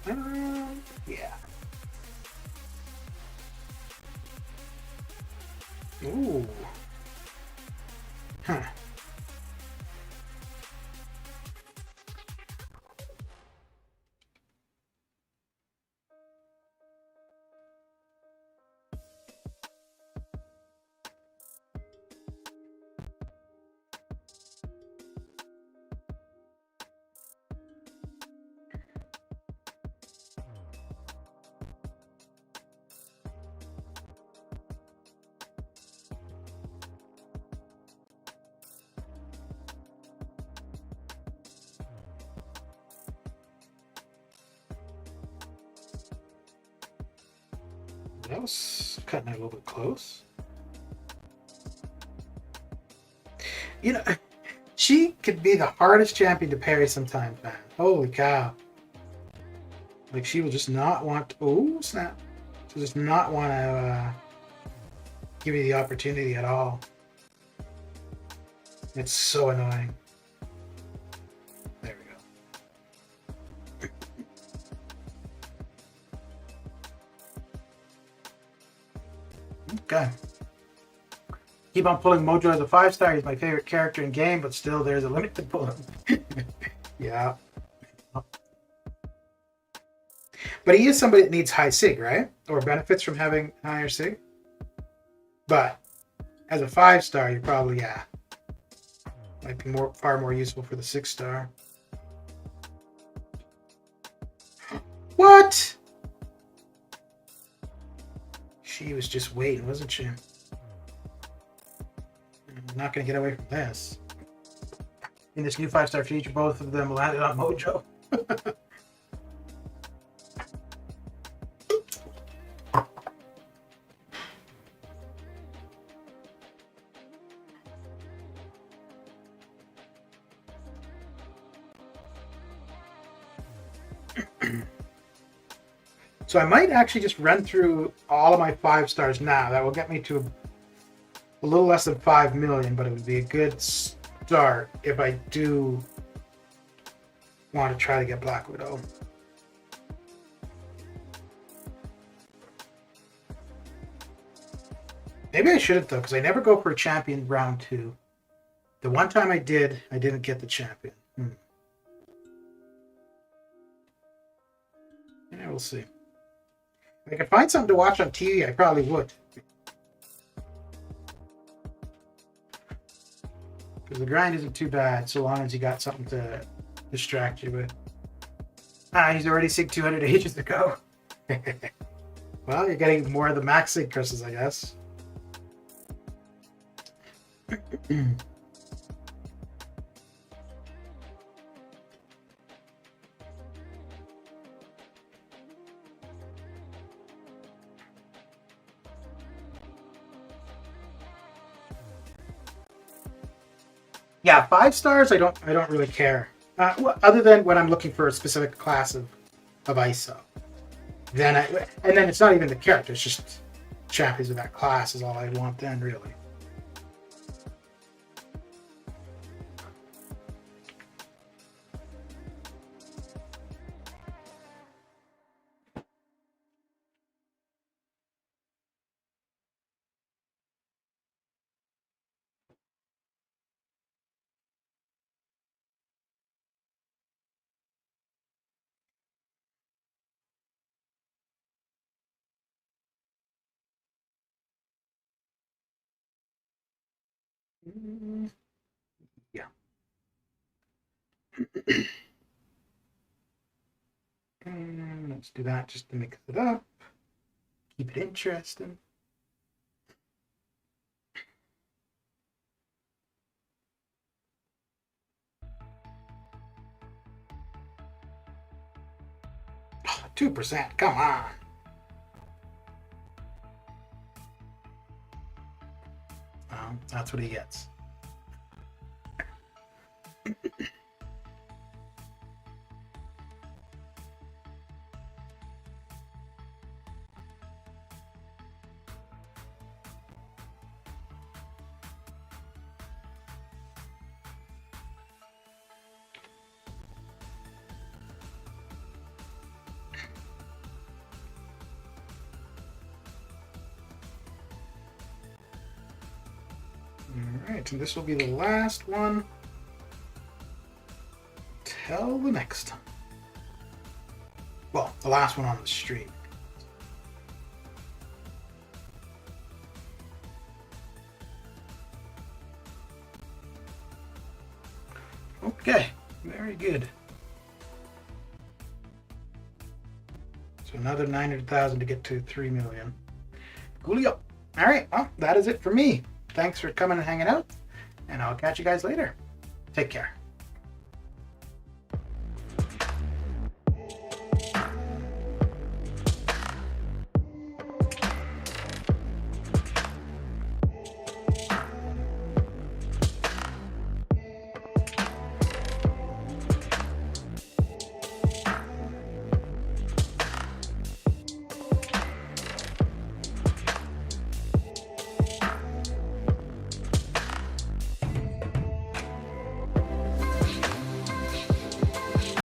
Yeah. Ooh. Huh. That was cutting it a little bit close. You know, she could be the hardest champion to parry sometimes, man. Holy cow. Like, she will just not want to... Oh, snap. She'll just not want to give you the opportunity at all. It's so annoying. There we go. Okay. Keep on pulling Mojo as a 5-star. He's my favorite character in game, but still there's a limit to pull him. Yeah. But he is somebody that needs high SIG, right? Or benefits from having higher SIG. But as a 5-star, you're probably, yeah. Might be far more useful for the 6-star. What? She was just waiting, wasn't she? I'm not going to get away from this. In this new 5-star feature, both of them landed on Mojo. So I might actually just run through all of my 5-stars now. That will get me to a little less than 5 million, but it would be a good start if I do want to try to get Black Widow. Maybe I shouldn't, though, because I never go for a champion round 2. The one time I did, I didn't get the champion. Yeah, we'll see. If I could find something to watch on TV, I probably would. Because the grind isn't too bad, so long as you got something to distract you with. He's already SIG 200 ages ago. Well, you're getting more of the max SIG curses, I guess. Yeah, 5-stars. I don't really care. Other than when I'm looking for a specific class of ISO. Then it's not even the character. It's just champions of that class is all I want. Then really. Yeah. And let's do that just to mix it up. Keep it interesting. Oh, 2%. Come on. That's what he gets. Alright, and this will be the last one. Till the next time. Well, the last one on the stream. Okay, very good. So another 900,000 to get to 3 million. Coolio. All right, well, that is it for me. Thanks for coming and hanging out, and I'll catch you guys later. Take care.